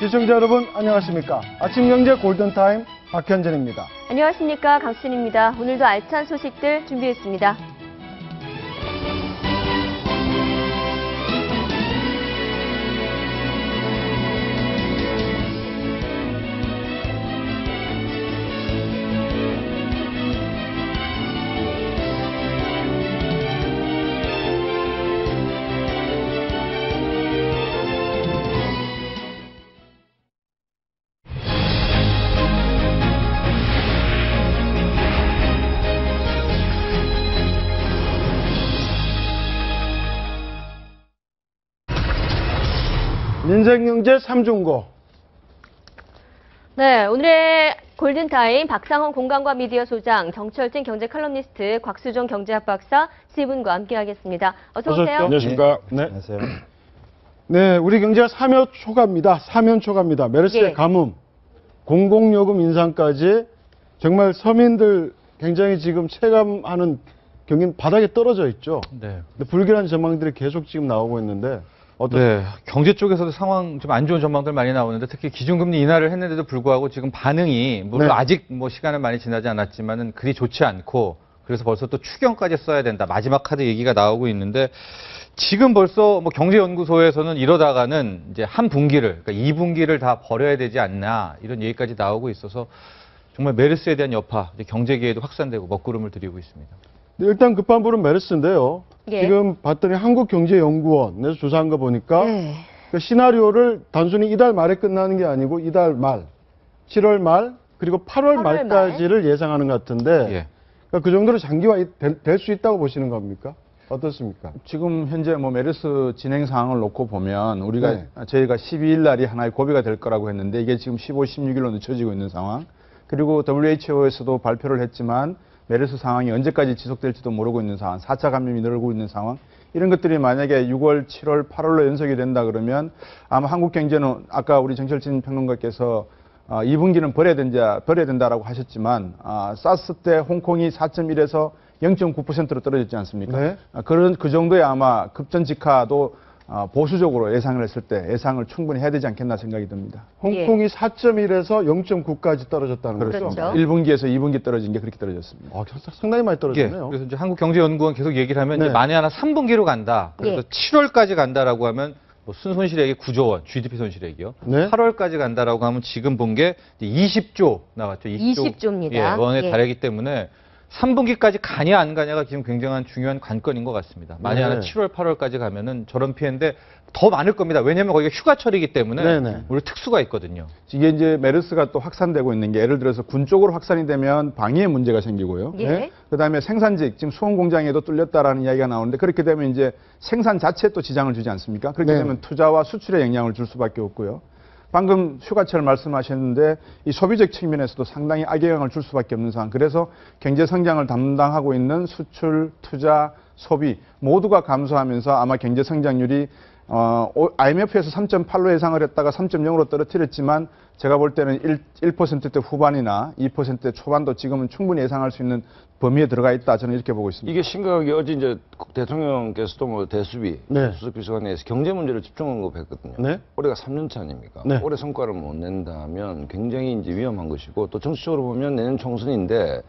시청자 여러분 안녕하십니까. 아침경제 골든타임 박현진입니다. 안녕하십니까. 강수진입니다. 오늘도 알찬 소식들 준비했습니다. 민생경제 3중고. 네, 오늘의 골든타임 박상원 공간과 미디어 소장, 정철진 경제 칼럼니스트, 곽수종 경제학 박사 세 분과 함께하겠습니다. 어서 오세요. 안녕하십니까. 네. 안녕하세요. 네, 우리 경제가 사면초가입니다. 메르스의 예. 가뭄, 공공요금 인상까지 정말 서민들 굉장히 지금 체감하는 경기는 바닥에 떨어져 있죠. 네. 근데 불길한 전망들이 계속 지금 나오고 있는데 네. 경제 쪽에서도 상황 좀 안 좋은 전망들 많이 나오는데 특히 기준금리 인하를 했는데도 불구하고 지금 반응이 물론 네. 아직 뭐 시간은 많이 지나지 않았지만은 그리 좋지 않고 그래서 벌써 또 추경까지 써야 된다. 마지막 카드 얘기가 나오고 있는데 지금 벌써 뭐 경제연구소에서는 이러다가는 이제 한 분기를 그러니까 2분기를 다 버려야 되지 않나 이런 얘기까지 나오고 있어서 정말 메르스에 대한 여파, 이제 경제계에도 확산되고 먹구름을 들이고 있습니다. 일단 급한 불은 메르스인데요. 예. 지금 봤더니 한국경제연구원에서 조사한 거 보니까 네. 그 시나리오를 단순히 이달 말에 끝나는 게 아니고 이달 말, 7월 말, 그리고 8월 8월 말까지를 예상하는 것 같은데 예. 그러니까 그 정도로 장기화 될 수 있다고 보시는 겁니까? 어떻습니까? 지금 현재 뭐 메르스 진행 상황을 놓고 보면 우리가 네. 저희가 12일 날이 하나의 고비가 될 거라고 했는데 이게 지금 15, 16일로 늦춰지고 있는 상황. 그리고 WHO에서도 발표를 했지만 메르스 상황이 언제까지 지속될지도 모르고 있는 상황, 4차 감염이 늘고 있는 상황. 이런 것들이 만약에 6월, 7월, 8월로 연속이 된다 그러면 아마 한국 경제는 아까 우리 정철진 평론가께서 2분기는 버려야 된다라고 하셨지만 사스 때 홍콩이 4.1에서 0.9%로 떨어졌지 않습니까? 네. 그런 그 정도의 아마 급전직하도 보수적으로 예상을 했을 때 예상을 충분히 해야 되지 않겠나 생각이 듭니다. 홍콩이 4.1에서 0.9까지 떨어졌다는 그렇죠. 거죠? 1분기에서 2분기 떨어진 게 그렇게 떨어졌습니다. 상당히 많이 예. 떨어졌네요. 그래서 이제 한국경제연구원 계속 얘기를 하면 네. 이제 만에 하나 3분기로 간다. 그래서 예. 7월까지 간다라고 하면 뭐 순손실액이 9조 원, GDP 손실액이요. 네. 8월까지 간다라고 하면 지금 본 게 20조 나왔죠. 20조입니다. 예, 원에 예. 달하기 때문에 3분기까지 가냐 안 가냐가 지금 굉장한 중요한 관건인 것 같습니다. 만에 네. 하나 7월, 8월까지 가면은 저런 피해인데 더 많을 겁니다. 왜냐하면 거기가 휴가철이기 때문에 네네. 우리 특수가 있거든요. 이게 이제 메르스가 또 확산되고 있는 게 예를 들어서 군 쪽으로 확산이 되면 방위에 문제가 생기고요. 예. 네. 그다음에 생산직, 지금 수원 공장에도 뚫렸다라는 이야기가 나오는데 그렇게 되면 이제 생산 자체에 또 지장을 주지 않습니까? 그렇게 네. 되면 투자와 수출에 영향을 줄 수밖에 없고요. 방금 휴가철 말씀하셨는데 이 소비적 측면에서도 상당히 악영향을 줄 수밖에 없는 상황. 그래서 경제 성장을 담당하고 있는 수출, 투자, 소비 모두가 감소하면서 아마 경제 성장률이 IMF에서 3.8로 예상을 했다가 3.0으로 떨어뜨렸지만 제가 볼 때는 1%대 후반이나 2%대 초반도 지금은 충분히 예상할 수 있는 범위에 들어가 있다. 저는 이렇게 보고 있습니다. 이게 심각하게 어제 이제 대통령께서도 뭐 대수비, 네. 수석비서관에서 경제 문제를 집중 언급했거든요. 네. 올해가 3년 차 아닙니까? 네. 올해 성과를 못 낸다면 굉장히 이제 위험한 것이고 또 정치적으로 보면 내년 총선인데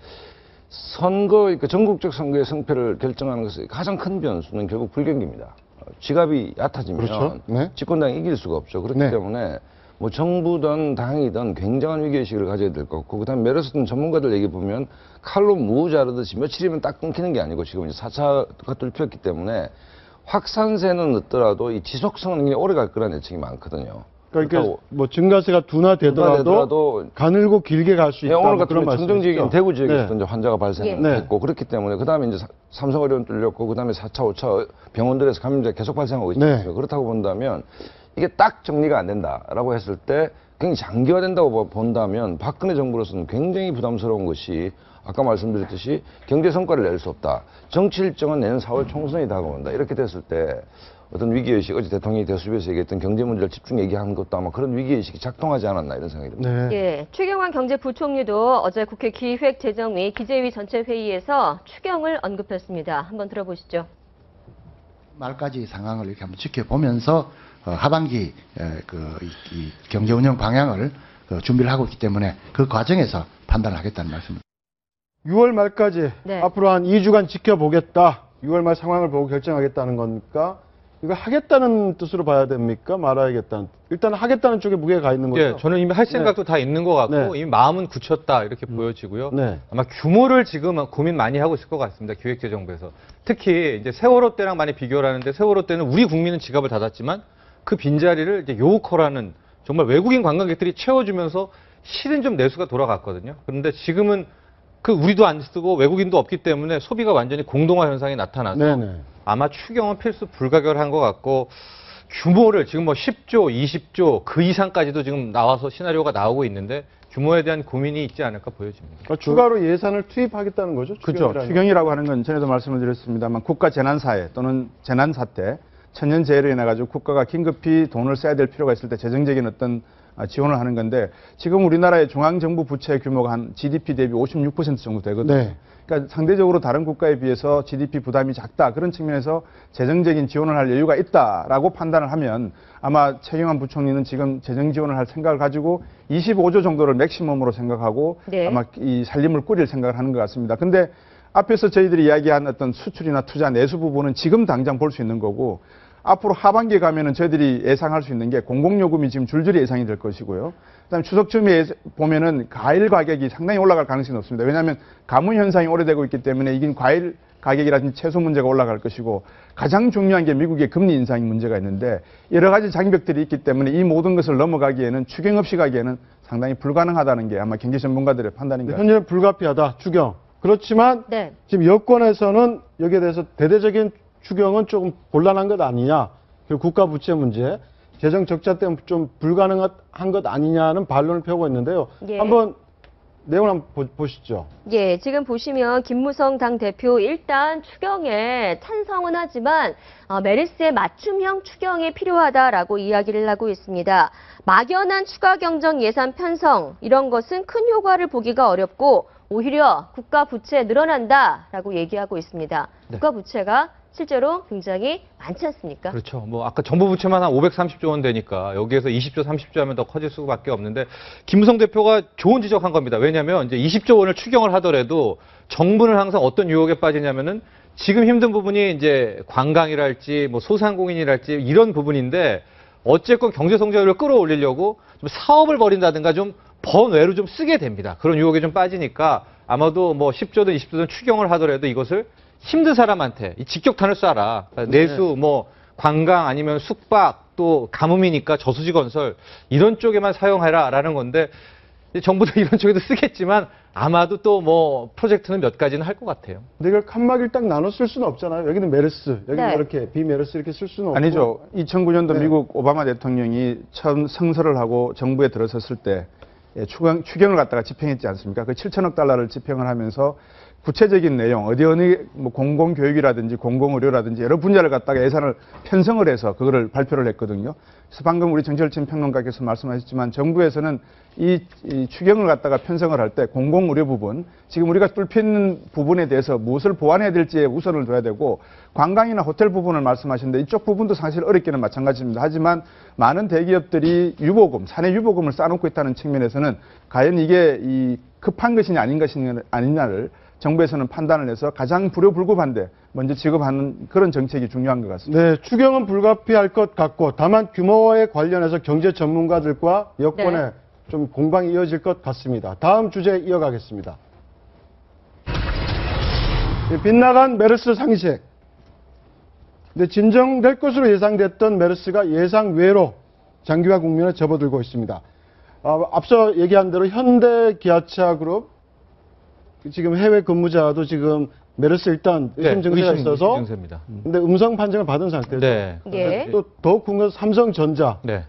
선거, 그러니까 전국적 선거의 승패를 결정하는 것의 가장 큰 변수는 결국 불경기입니다. 지갑이 얕아지면 그렇죠. 네. 집권당이 이길 수가 없죠. 그렇기 네. 때문에 뭐 정부든 당이든 굉장한 위기의식을 가져야 될 것 같고 그다음에 메르스 전문가들 얘기 보면 칼로 무 자르듯이 며칠이면 딱 끊기는 게 아니고 지금 이제 4차가 뚫혔기 때문에 확산세는 늦더라도 이 지속성은 굉장히 오래 갈 거라는 예측이 많거든요. 그러니까 그렇다고 뭐 증가세가 둔화되더라도 둔화되더라도 가늘고 길게 갈 수 있다. 오늘 뭐 같은 그런 경우 청정 지역인 말씀이시죠? 대구 지역에서도 네. 이제 환자가 발생했고 그렇기 때문에 그다음에 이제 삼성의료원 뚫렸고 그다음에 4차, 5차 병원들에서 감염자가 계속 발생하고 있죠. 네. 그렇다고 본다면 이게 딱 정리가 안 된다라고 했을 때 굉장히 장기화된다고 본다면 박근혜 정부로서는 굉장히 부담스러운 것이 아까 말씀드렸듯이 경제 성과를 낼 수 없다. 정치 일정은 내년 4월 총선이 다가온다. 이렇게 됐을 때 어떤 위기의식, 어제 대통령이 대수비에서 얘기했던 경제 문제를 집중 얘기한 것도 아마 그런 위기의식이 작동하지 않았나 이런 생각이 듭니다. 네. 예, 최경환 경제부총리도 어제 국회 기획재정위 기재위 전체 회의에서 추경을 언급했습니다. 한번 들어보시죠. 말까지 상황을 이렇게 한번 지켜보면서 하반기 이 경제 운영 방향을 준비를 하고 있기 때문에 그 과정에서 판단을 하겠다는 말씀입니다. 6월 말까지 네. 앞으로 한 2주간 지켜보겠다. 6월 말 상황을 보고 결정하겠다는 겁니까? 이거 하겠다는 뜻으로 봐야 됩니까? 말아야겠다는. 일단 하겠다는 쪽에 무게가 가 있는 거죠. 예, 저는 이미 할 생각도 다 있는 것 같고 네. 이미 마음은 굳혔다 이렇게 보여지고요. 네. 아마 규모를 지금 고민 많이 하고 있을 것 같습니다. 기획재정부에서. 특히 이제 세월호 때랑 많이 비교를 하는데 세월호 때는 우리 국민은 지갑을 닫았지만 그 빈자리를 이제 요우커라는 정말 외국인 관광객들이 채워주면서 실은 좀 내수가 돌아갔거든요. 그런데 지금은 그 우리도 안 쓰고 외국인도 없기 때문에 소비가 완전히 공동화 현상이 나타나서 네네. 아마 추경은 필수 불가결한 것 같고 규모를 지금 뭐 10조, 20조 그 이상까지도 지금 나와서 시나리오가 나오고 있는데 규모에 대한 고민이 있지 않을까 보여집니다. 그러니까 추가로 예산을 투입하겠다는 거죠. 그렇죠. 추경이라는 추경이라고 하는 건 전에도 말씀을 드렸습니다만 국가 재난사회 또는 재난사태, 천연재해로 인해 가지고 국가가 긴급히 돈을 써야 될 필요가 있을 때 재정적인 어떤 지원을 하는 건데 지금 우리나라의 중앙정부 부채 규모가 한 GDP 대비 56% 정도 되거든요. 네. 그러니까 상대적으로 다른 국가에 비해서 GDP 부담이 작다. 그런 측면에서 재정적인 지원을 할 여유가 있다라고 판단을 하면 아마 최경환 부총리는 지금 재정 지원을 할 생각을 가지고 25조 정도를 맥시멈으로 생각하고 네. 아마 이 살림을 꾸릴 생각을 하는 것 같습니다. 근데 앞에서 저희들이 이야기한 어떤 수출이나 투자 내수 부분은 지금 당장 볼 수 있는 거고 앞으로 하반기에 가면은 저희들이 예상할 수 있는 게 공공요금이 지금 줄줄이 예상이 될 것이고요. 그다음에 추석쯤에 보면은 과일 가격이 상당히 올라갈 가능성이 높습니다. 왜냐하면 가뭄 현상이 오래되고 있기 때문에 이긴 과일 가격이라든지 채소 문제가 올라갈 것이고 가장 중요한 게 미국의 금리 인상 문제가 있는데 여러 가지 장벽들이 있기 때문에 이 모든 것을 넘어가기에는 추경 없이 가기에는 상당히 불가능하다는 게 아마 경제 전문가들의 판단인 것 같습니다. 현재는 불가피하다. 추경. 그렇지만 네. 지금 여권에서는 여기에 대해서 대대적인 추경은 조금 곤란한 것 아니냐. 그 국가 부채 문제, 재정 적자 때문에 좀 불가능한 것 아니냐는 반론을 펴고 있는데요. 예. 한번 내용을 한번 보시죠. 예, 지금 보시면 김무성 당대표 일단 추경에 찬성은 하지만 메르스의 맞춤형 추경이 필요하다라고 이야기를 하고 있습니다. 막연한 추가 경정 예산 편성 이런 것은 큰 효과를 보기가 어렵고 오히려 국가 부채 늘어난다라고 얘기하고 있습니다. 네. 국가 부채가 실제로 굉장히 많지 않습니까? 그렇죠. 뭐 아까 정부 부채만 한 530조 원 되니까 여기에서 20조, 30조 하면 더 커질 수밖에 없는데 김무성 대표가 좋은 지적한 겁니다. 왜냐하면 이제 20조 원을 추경을 하더라도 정부는 항상 어떤 유혹에 빠지냐면은 지금 힘든 부분이 이제 관광이랄지 뭐 소상공인이랄지 이런 부분인데 어쨌건 경제 성장률을 끌어올리려고 좀 사업을 벌인다든가 좀 번외로 좀 쓰게 됩니다. 그런 유혹에 좀 빠지니까 아마도 뭐 10조든 20조든 추경을 하더라도 이것을 힘든 사람한테 이 직격탄을 쏴라. 내수, 뭐 관광 아니면 숙박 또 가뭄이니까 저수지 건설 이런 쪽에만 사용해라라는 건데 정부도 이런 쪽에도 쓰겠지만 아마도 또 뭐 프로젝트는 몇 가지는 할 것 같아요. 근데 이걸 칸막이를 딱 나눠 쓸 수는 없잖아요. 여기는 메르스, 여기는 네. 이렇게 비메르스 이렇게 쓸 수는 없고. 아니죠. 2009년도 네. 미국 오바마 대통령이 처음 성설을 하고 정부에 들어섰을 때 추경을 갖다가 집행했지 않습니까? 그 7천억 달러를 집행을 하면서 구체적인 내용, 어느 뭐 공공교육이라든지 공공의료라든지 여러 분야를 갖다가 예산을 편성을 해서 그거를 발표를 했거든요. 그래서 방금 우리 정철진 평론가께서 말씀하셨지만 정부에서는 이 추경을 갖다가 편성을 할 때 공공의료 부분, 지금 우리가 뚫혀있는 부분에 대해서 무엇을 보완해야 될지에 우선을 둬야 되고 관광이나 호텔 부분을 말씀하시는데 이쪽 부분도 사실 어렵기는 마찬가지입니다. 하지만 많은 대기업들이 유보금, 사내 유보금을 쌓아놓고 있다는 측면에서는 과연 이게 이 급한 것이냐 아닌 아니냐를 정부에서는 판단을 해서 가장 불효불급한데 먼저 지급하는 그런 정책이 중요한 것 같습니다. 네, 추경은 불가피할 것 같고 다만 규모에 관련해서 경제 전문가들과 여권에 네. 좀 공방이 이어질 것 같습니다. 다음 주제 이어가겠습니다. 빗나간 메르스 상식. 근데 진정될 것으로 예상됐던 메르스가 예상 외로 장기화 국면에 접어들고 있습니다. 앞서 얘기한 대로 현대기아차그룹 지금 해외 근무자도 지금 메르스 일단 의심 증세가 있어서 증세입니다. 근데 음성 판정을 받은 상태죠. 네. 예. 또 더욱 궁금한 건 삼성전자 네.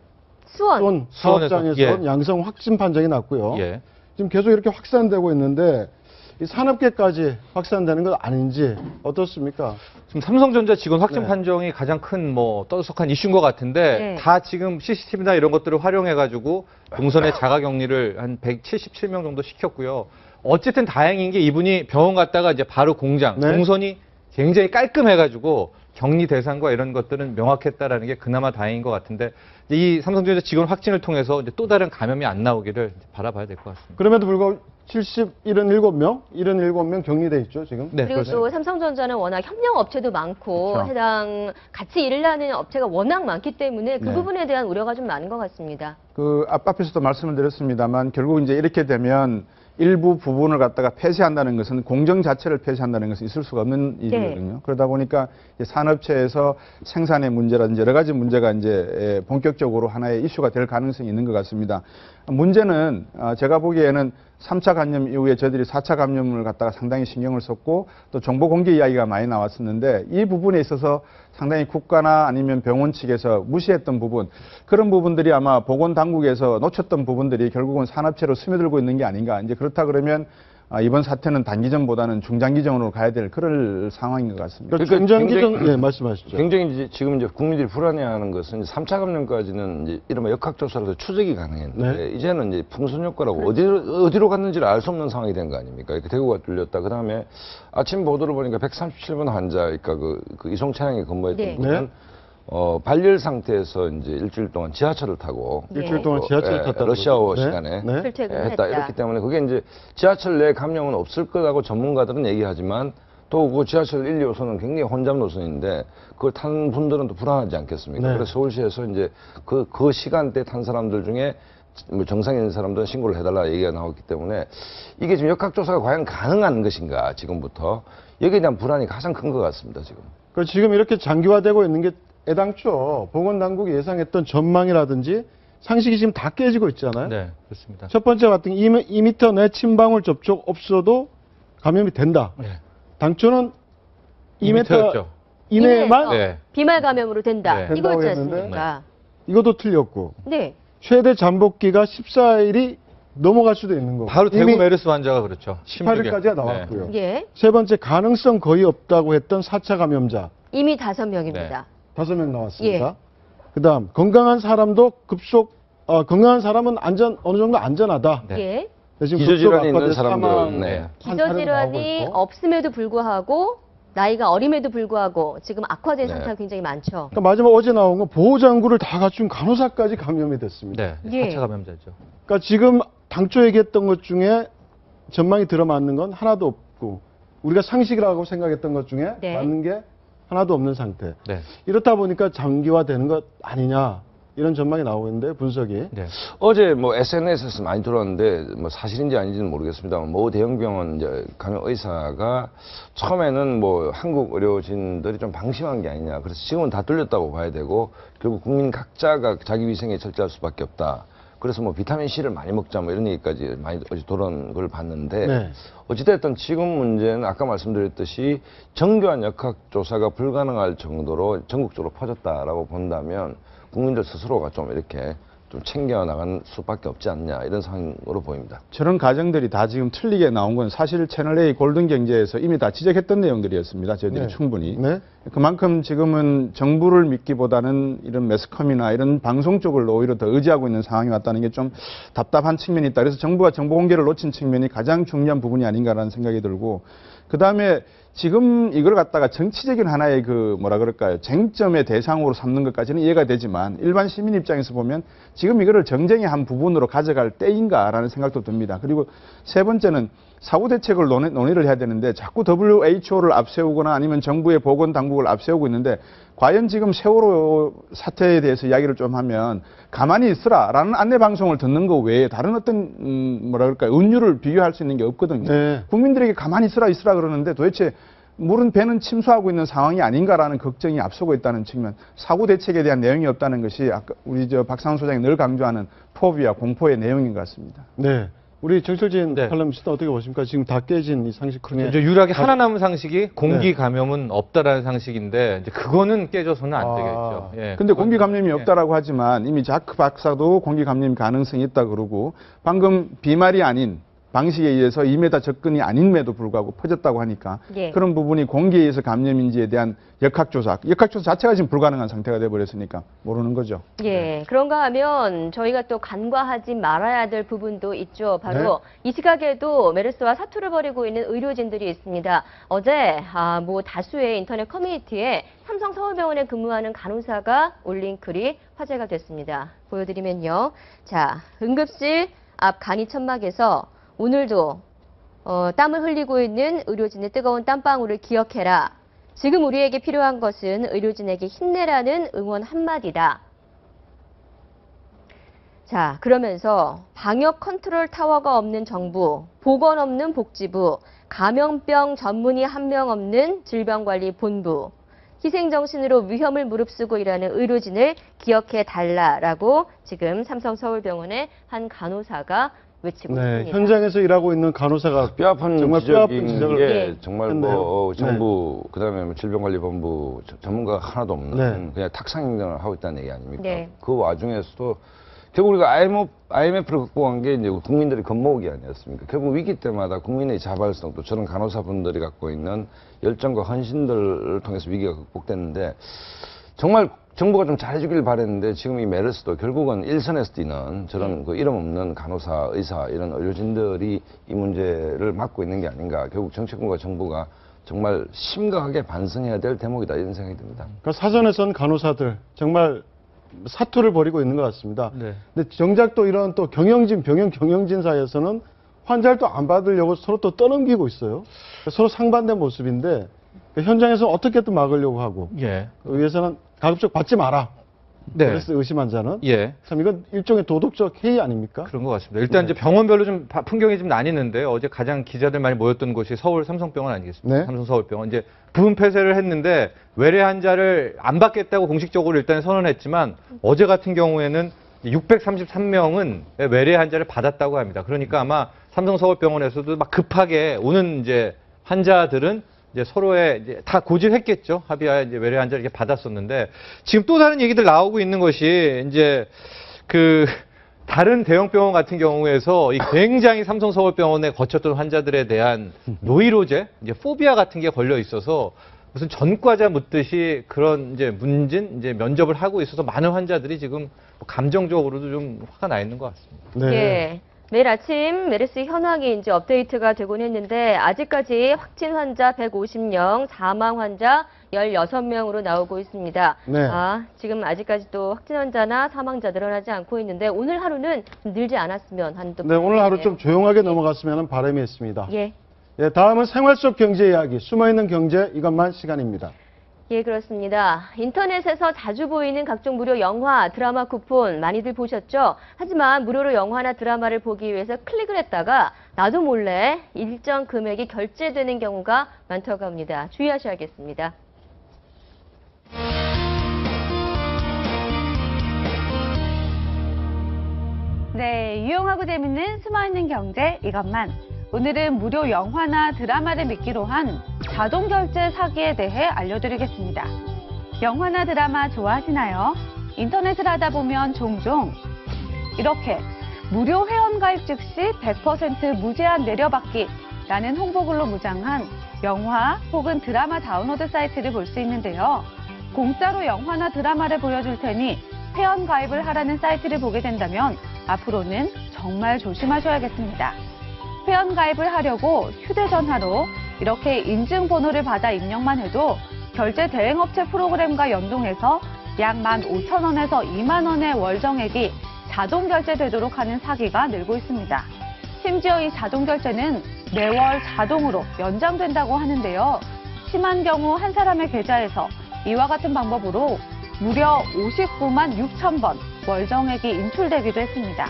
수원. 사업장에서 예. 양성 확진 판정이 났고요. 예. 지금 계속 이렇게 확산되고 있는데 이 산업계까지 확산되는 건 아닌지 어떻습니까? 지금 삼성전자 직원 확진 네. 판정이 가장 큰 뭐 떠들썩한 이슈인 것 같은데 네. 다 지금 CCTV나 이런 것들을 활용해가지고 동선의 자가격리를 한 177명 정도 시켰고요. 어쨌든 다행인 게 이분이 병원 갔다가 이제 바로 공장, 네. 동선이 굉장히 깔끔해가지고 격리 대상과 이런 것들은 명확했다라는 게 그나마 다행인 것 같은데 이 삼성전자 직원 확진을 통해서 이제 또 다른 감염이 안 나오기를 바라봐야 될 것 같습니다. 그럼에도 불구하고 77명 격리돼 있죠, 지금. 네, 그리고 그렇습니다. 또 삼성전자는 워낙 협력 업체도 많고 그렇죠. 해당 같이 일을 하는 업체가 워낙 많기 때문에 그 네. 부분에 대한 우려가 좀 많은 것 같습니다. 그 앞에서도 말씀을 드렸습니다만 결국 이제 이렇게 되면 일부 부분을 갖다가 폐쇄한다는 것은 공정 자체를 폐쇄한다는 것은 있을 수가 없는 일이거든요. 그러다 보니까 이제 산업체에서 생산의 문제라든지 여러 가지 문제가 이제 본격적으로 하나의 이슈가 될 가능성이 있는 것 같습니다. 문제는 제가 보기에는 3차 감염 이후에 저희들이 4차 감염을 갖다가 상당히 신경을 썼고 또 정보 공개 이야기가 많이 나왔었는데 이 부분에 있어서 상당히 국가나 아니면 병원 측에서 무시했던 부분 그런 부분들이 아마 보건당국에서 놓쳤던 부분들이 결국은 산업체로 스며들고 있는 게 아닌가. 이제 그렇다 그러면 이번 사태는 단기전보다는 중장기전으로 가야 될 그럴 상황인 것 같습니다. 그러니까 중장기전, 예, 말씀하시죠. 굉장히 이제 지금 이제 국민들이 불안해하는 것은 이제 3차 감염까지는 이제 이른바 역학조사로서 추적이 가능했는데 네. 이제는 이제 풍선 효과라고 어디로 갔는지를 알 수 없는 상황이 된 거 아닙니까? 이렇게 대구가 뚫렸다. 그 다음에 아침 보도를 보니까 137번 환자, 그러니까 그 이송 차량에 근무했던 네. 분은 발열 상태에서 이제 일주일 동안 지하철을 타고 일주일 동안 지하철을 탔다고 러시아워 그러죠. 시간에 네. 출퇴근을 했다. 했다. 이렇기 때문에 그게 이제 지하철 내 감염은 없을 거라고 전문가들은 얘기하지만 또 그 지하철 1, 2호선은 굉장히 혼잡 노선인데 그걸 탄 분들은 또 불안하지 않겠습니까? 네. 그래서 서울시에서 이제 그 시간대 탄 사람들 중에 뭐 정상인 사람들은 신고를 해달라 얘기가 나왔기 때문에 이게 지금 역학조사가 과연 가능한 것인가 지금부터 여기에 대한 불안이 가장 큰 것 같습니다 지금. 그 지금 이렇게 장기화되고 있는 게 애당초 보건당국이 예상했던 전망이라든지 상식이 지금 다 깨지고 있잖아요. 네, 그렇습니다. 첫 번째 같은 2m 내 침방울 접촉 없어도 감염이 된다. 네. 당초는 2m 2m였죠. 이내에만 네. 비말 감염으로 된다. 네. 이거였지 된다고 했는데 않습니까? 이것도 틀렸고 네. 최대 잠복기가 14일이 넘어갈 수도 있는 거고 바로 대구 이미 메르스 환자가 그렇죠. 18일까지가 나왔고요. 예. 세 번째 가능성 거의 없다고 했던 4차 감염자 이미 5명입니다. 5명 나왔습니다. 예. 그다음 건강한 사람도 건강한 사람은 어느 정도 안전하다. 네. 예. 지금 기저질환이 급속 있는 악화돼서 사람들, 사망 네. 한 사례도 기저질환이 나오고 있고. 없음에도 불구하고 나이가 어림에도 불구하고 지금 악화된 네. 상태가 굉장히 많죠. 그러니까 마지막 어제 나온 건 보호장구를 다 갖춘 간호사까지 감염이 됐습니다. 네, 예. 4차 감염자죠. 그러니까 지금 당초 얘기했던 것 중에 전망이 들어맞는 건 하나도 없고 우리가 상식이라고 생각했던 것 중에 네. 맞는 게 하나도 없는 상태. 네. 이렇다 보니까 장기화되는 것 아니냐 이런 전망이 나오고 있는데 분석이. 네. 어제 뭐 SNS에서 많이 들어왔는데 뭐 사실인지 아닌지는 모르겠습니다만 모 대형병원 이제 감염 의사가 처음에는 뭐 한국 의료진들이 좀 방심한 게 아니냐. 그래서 지금은 다 뚫렸다고 봐야 되고 결국 국민 각자가 자기 위생에 철저할 수밖에 없다. 그래서 뭐 비타민 C를 많이 먹자 뭐 이런 얘기까지 많이 어제 돌아온 걸 봤는데 네. 어찌됐든 지금 문제는 아까 말씀드렸듯이 정교한 역학조사가 불가능할 정도로 전국적으로 퍼졌다라고 본다면 국민들 스스로가 좀 이렇게 좀 챙겨나갈 수밖에 없지 않냐 이런 상황으로 보입니다. 저런 가정들이 다 지금 틀리게 나온 건 사실 채널A 골든경제에서 이미 다 지적했던 내용들이었습니다. 저희들이 네. 충분히. 네. 그만큼 지금은 정부를 믿기보다는 이런 매스컴이나 이런 방송 쪽을 오히려 더 의지하고 있는 상황이 왔다는 게 좀 답답한 측면이 있다. 그래서 정부가 정보 공개를 놓친 측면이 가장 중요한 부분이 아닌가라는 생각이 들고 그다음에 지금 이걸 갖다가 정치적인 하나의 그 뭐라 그럴까요 쟁점의 대상으로 삼는 것까지는 이해가 되지만 일반 시민 입장에서 보면 지금 이거를 정쟁의 한 부분으로 가져갈 때인가라는 생각도 듭니다. 그리고 세 번째는 사후 대책을 논의를 해야 되는데 자꾸 WHO를 앞세우거나 아니면 정부의 보건당국을 앞세우고 있는데 과연 지금 세월호 사태에 대해서 이야기를 좀 하면 가만히 있으라라는 안내 방송을 듣는 거 외에 다른 어떤 뭐라 그럴까요 은유를 비교할 수 있는 게 없거든요. 네. 국민들에게 가만히 있으라 그러는데 도대체 물은 배는 침수하고 있는 상황이 아닌가라는 걱정이 앞서고 있다는 측면, 사고 대책에 대한 내용이 없다는 것이 아까 우리 박상훈 소장이 늘 강조하는 포비와 공포의 내용인 것 같습니다. 네. 우리 정철진 네. 칼럼니스트 어떻게 보십니까? 지금 다 깨진 이 상식 중에. 이제 유일하게 하나 남은 상식이 공기 네. 감염은 없다라는 상식인데 이제 그거는 깨져서는 안 아. 되겠죠. 예. 근데 공기 감염이 예. 없다라고 하지만 이미 자크 박사도 공기 감염 가능성이 있다 그러고 방금 비말이 아닌 방식에 의해서 2m 접근이 아님에도 불구하고 퍼졌다고 하니까 예. 그런 부분이 공기에 의해서 감염인지에 대한 역학조사 자체가 지금 불가능한 상태가 돼버렸으니까 모르는 거죠. 예, 그런가 하면 저희가 또 간과하지 말아야 될 부분도 있죠. 바로 이 시각에도 메르스와 사투를 벌이고 있는 의료진들이 있습니다. 어제 다수의 인터넷 커뮤니티에 삼성 서울병원에 근무하는 간호사가 올린 글이 화제가 됐습니다. 보여드리면요. 자, 응급실 앞 간이 천막에서 오늘도 땀을 흘리고 있는 의료진의 뜨거운 땀방울을 기억해라. 지금 우리에게 필요한 것은 의료진에게 힘내라는 응원 한마디다. 자, 그러면서 방역 컨트롤 타워가 없는 정부, 보건 없는 복지부, 감염병 전문의 한 명 없는 질병관리본부, 희생정신으로 위험을 무릅쓰고 일하는 의료진을 기억해 달라라고 지금 삼성 서울병원의 한 간호사가 외치고 있습니다. 현장에서 일하고 있는 간호사가 뼈아픈 정말 뼈아픈 지적인 지적을 게 정말 했네요. 정부 그다음에 질병관리본부 전문가가 하나도 없는 네. 그냥 탁상 행정을 하고 있다는 얘기 아닙니까? 네. 그 와중에서도 결국 우리가 IMF를 극복한 게 이제 국민들이 겁모으기 아니었습니까? 결국 위기 때마다 국민의 자발성 또 저런 간호사분들이 갖고 있는 열정과 헌신들을 통해서 위기가 극복됐는데 정말 정부가 좀 잘해주길 바랬는데 지금 이 메르스도 결국은 일선에서 뛰는 저런 그 이름 없는 간호사, 의사 이런 의료진들이 이 문제를 맡고 있는 게 아닌가. 결국 정치권과 정부가 정말 심각하게 반성해야 될 대목이다 이런 생각이 듭니다. 그러니까 사전에선 간호사들 정말 사투를 벌이고 있는 것 같습니다. 네. 근데 정작 또 이런 또 병영 경영진 사이에서는 환자를 또 안 받으려고 서로 또 떠넘기고 있어요. 서로 상반된 모습인데 현장에서 어떻게든 막으려고 하고 예. 위에서는 가급적 받지 마라. 네. 메르스 의심한 자는 예. 참 이건 일종의 도덕적 해이 아닙니까? 그런 것 같습니다. 일단 이제 병원별로 좀 풍경이 좀 나뉘는데 어제 가장 기자들 많이 모였던 곳이 서울 삼성병원 아니겠습니까? 네. 삼성 서울병원. 이제 부분 폐쇄를 했는데 외래 환자를 안 받겠다고 공식적으로 일단 선언했지만 어제 같은 경우에는 633명은 외래 환자를 받았다고 합니다. 그러니까 아마 삼성 서울병원에서도 막 급하게 오는 이제 환자들은 이제 서로의 이제 다 고지했겠죠. 합의하에 이제 외래 환자를 이렇게 받았었는데 지금 또 다른 얘기들 나오고 있는 것이 이제 그 다른 대형 병원 같은 경우에서 이 굉장히 삼성 서울병원에 거쳤던 환자들에 대한 노이로제, 이제 포비아 같은 게 걸려 있어서 무슨 전과자 묻듯이 그런 이제 이제 면접을 하고 있어서 많은 환자들이 지금 감정적으로도 좀 화가 나 있는 것 같습니다. 네. 예. 매일 아침 메르스 현황이 이제 업데이트가 되곤 했는데 아직까지 확진 환자 150명, 사망 환자 16명으로 나오고 있습니다. 네. 지금 아직까지도 확진 환자나 사망자 늘어나지 않고 있는데 오늘 하루는 늘지 않았으면 하는 또 네, 오늘 하루 바람이네요. 좀 조용하게 넘어갔으면 하는 바람이 있습니다. 예. 예, 다음은 생활 속 경제 이야기, 숨어있는 경제 이것만 시간입니다. 예, 그렇습니다. 인터넷에서 자주 보이는 각종 무료 영화, 드라마 쿠폰 많이들 보셨죠? 하지만 무료로 영화나 드라마를 보기 위해서 클릭을 했다가 나도 몰래 일정 금액이 결제되는 경우가 많다고 합니다. 주의하셔야겠습니다. 네, 유용하고 재밌는 숨어있는 경제 이것만. 오늘은 무료 영화나 드라마를 믿기로 한 자동 결제 사기에 대해 알려드리겠습니다. 영화나 드라마 좋아하시나요? 인터넷을 하다 보면 종종 이렇게 무료 회원가입 즉시 100% 무제한 내려받기 라는 홍보글로 무장한 영화 혹은 드라마 다운로드 사이트를 볼 수 있는데요. 공짜로 영화나 드라마를 보여줄 테니 회원가입을 하라는 사이트를 보게 된다면 앞으로는 정말 조심하셔야겠습니다. 회원가입을 하려고 휴대전화로 이렇게 인증번호를 받아 입력만 해도 결제 대행업체 프로그램과 연동해서 약 15,000원에서 2만 원의 월정액이 자동 결제되도록 하는 사기가 늘고 있습니다. 심지어 이 자동 결제는 매월 자동으로 연장된다고 하는데요. 심한 경우 한 사람의 계좌에서 이와 같은 방법으로 무려 59만 6천 번 월정액이 인출되기도 했습니다.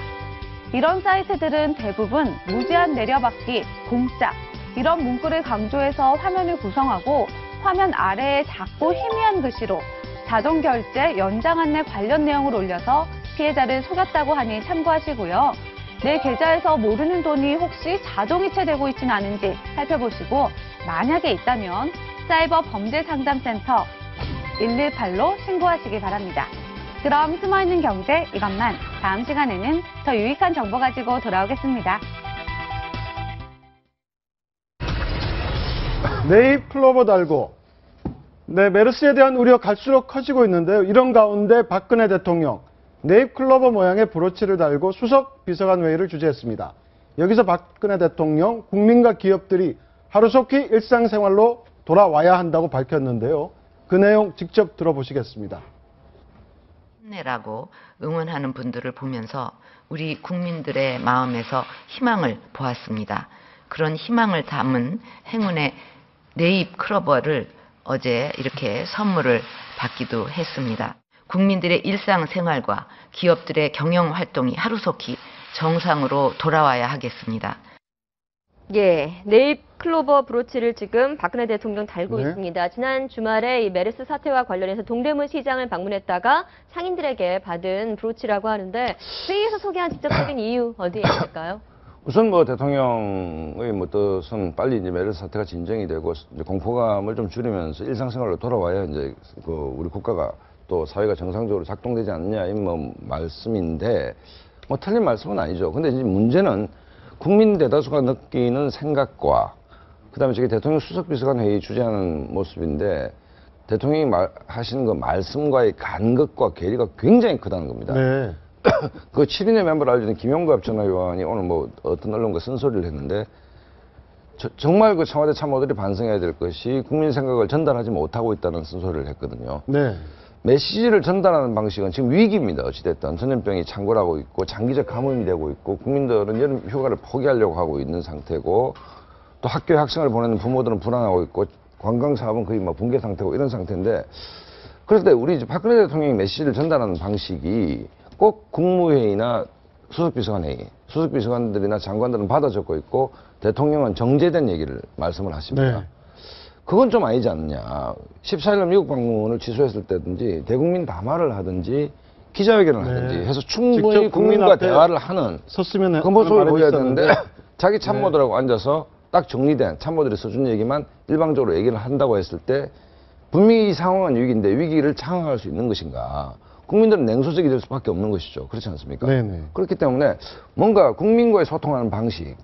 이런 사이트들은 대부분 무제한 내려받기, 공짜 이런 문구를 강조해서 화면을 구성하고 화면 아래에 작고 희미한 글씨로 자동 결제 연장 안내 관련 내용을 올려서 피해자를 속였다고 하니 참고하시고요. 내 계좌에서 모르는 돈이 혹시 자동 이체되고 있지는 않은지 살펴보시고 만약에 있다면 사이버 범죄 상담센터 118로 신고하시기 바랍니다. 그럼 숨어있는 경제 이것만 다음 시간에는 더 유익한 정보 가지고 돌아오겠습니다. 네잎 클로버 달고, 네, 메르스에 대한 우려 갈수록 커지고 있는데요. 이런 가운데 박근혜 대통령, 네잎 클로버 모양의 브로치를 달고 수석 비서관 회의를 주재했습니다. 여기서 박근혜 대통령, 국민과 기업들이 하루속히 일상생활로 돌아와야 한다고 밝혔는데요. 그 내용 직접 들어보시겠습니다. 힘내라고 응원하는 분들을 보면서 우리 국민들의 마음에서 희망을 보았습니다. 그런 희망을 담은 행운의 네잎 클로버를 어제 이렇게 선물을 받기도 했습니다. 국민들의 일상생활과 기업들의 경영활동이 하루속히 정상으로 돌아와야 하겠습니다. 예, 네잎 클로버 브로치를 지금 박근혜 대통령 달고 네. 있습니다. 지난 주말에 이 메르스 사태와 관련해서 동대문 시장을 방문했다가 상인들에게 받은 브로치라고 하는데 회의에서 소개한 직접적인 이유 어디에 있을까요? 우선 뭐 대통령의 뭐 뜻은 빨리 이제 메르스 사태가 진정이 되고 이제 공포감을 좀 줄이면서 일상생활로 돌아와야 이제 그 우리 국가가 또 사회가 정상적으로 작동되지 않느냐 이 뭐 말씀인데 뭐 틀린 말씀은 아니죠. 근데 이제 문제는 국민 대다수가 느끼는 생각과 그다음에 저기 대통령 수석비서관 회의 주재하는 모습인데 대통령이 하시는 그 말씀과의 간극과 괴리가 굉장히 크다는 겁니다. 네. 그 7인의 멤버를 알려준 김용갑 전 의원이 오늘 뭐 어떤 언론과 쓴소리를 했는데 정말 그 청와대 참모들이 반성해야 될 것이 국민 생각을 전달하지 못하고 있다는 쓴소리를 했거든요. 네. 메시지를 전달하는 방식은 지금 위기입니다. 어찌됐든 전염병이 창궐하고 있고 장기적 가뭄이 되고 있고 국민들은 여름 휴가를 포기하려고 하고 있는 상태고 또 학교에 학생을 보내는 부모들은 불안하고 있고 관광사업은 거의 뭐 붕괴 상태고 이런 상태인데 그럴 때 우리 이제 박근혜 대통령이 메시지를 전달하는 방식이 꼭 국무회의나 수석비서관 회의, 수석비서관들이나 장관들은 받아 적고 있고 대통령은 정제된 얘기를 말씀을 하십니다. 네. 그건 좀 아니지 않느냐. 14일날 미국 방문을 취소했을 때든지 대국민 담화를 하든지 기자회견을 네. 하든지 해서 충분히 직접 국민 국민과 앞에 대화를 하는 섰으면 그 모습을 하는 보여야 바람이 되는데 있었는데. 자기 참모들하고 앉아서 딱 정리된 참모들이 써준 얘기만 일방적으로 얘기를 한다고 했을 때 분명히 이 상황은 위기인데 위기를 장악할 수 있는 것인가. 국민들은 냉소적이 될 수밖에 없는 것이죠. 그렇지 않습니까? 네네. 그렇기 때문에 뭔가 국민과의 소통하는 방식에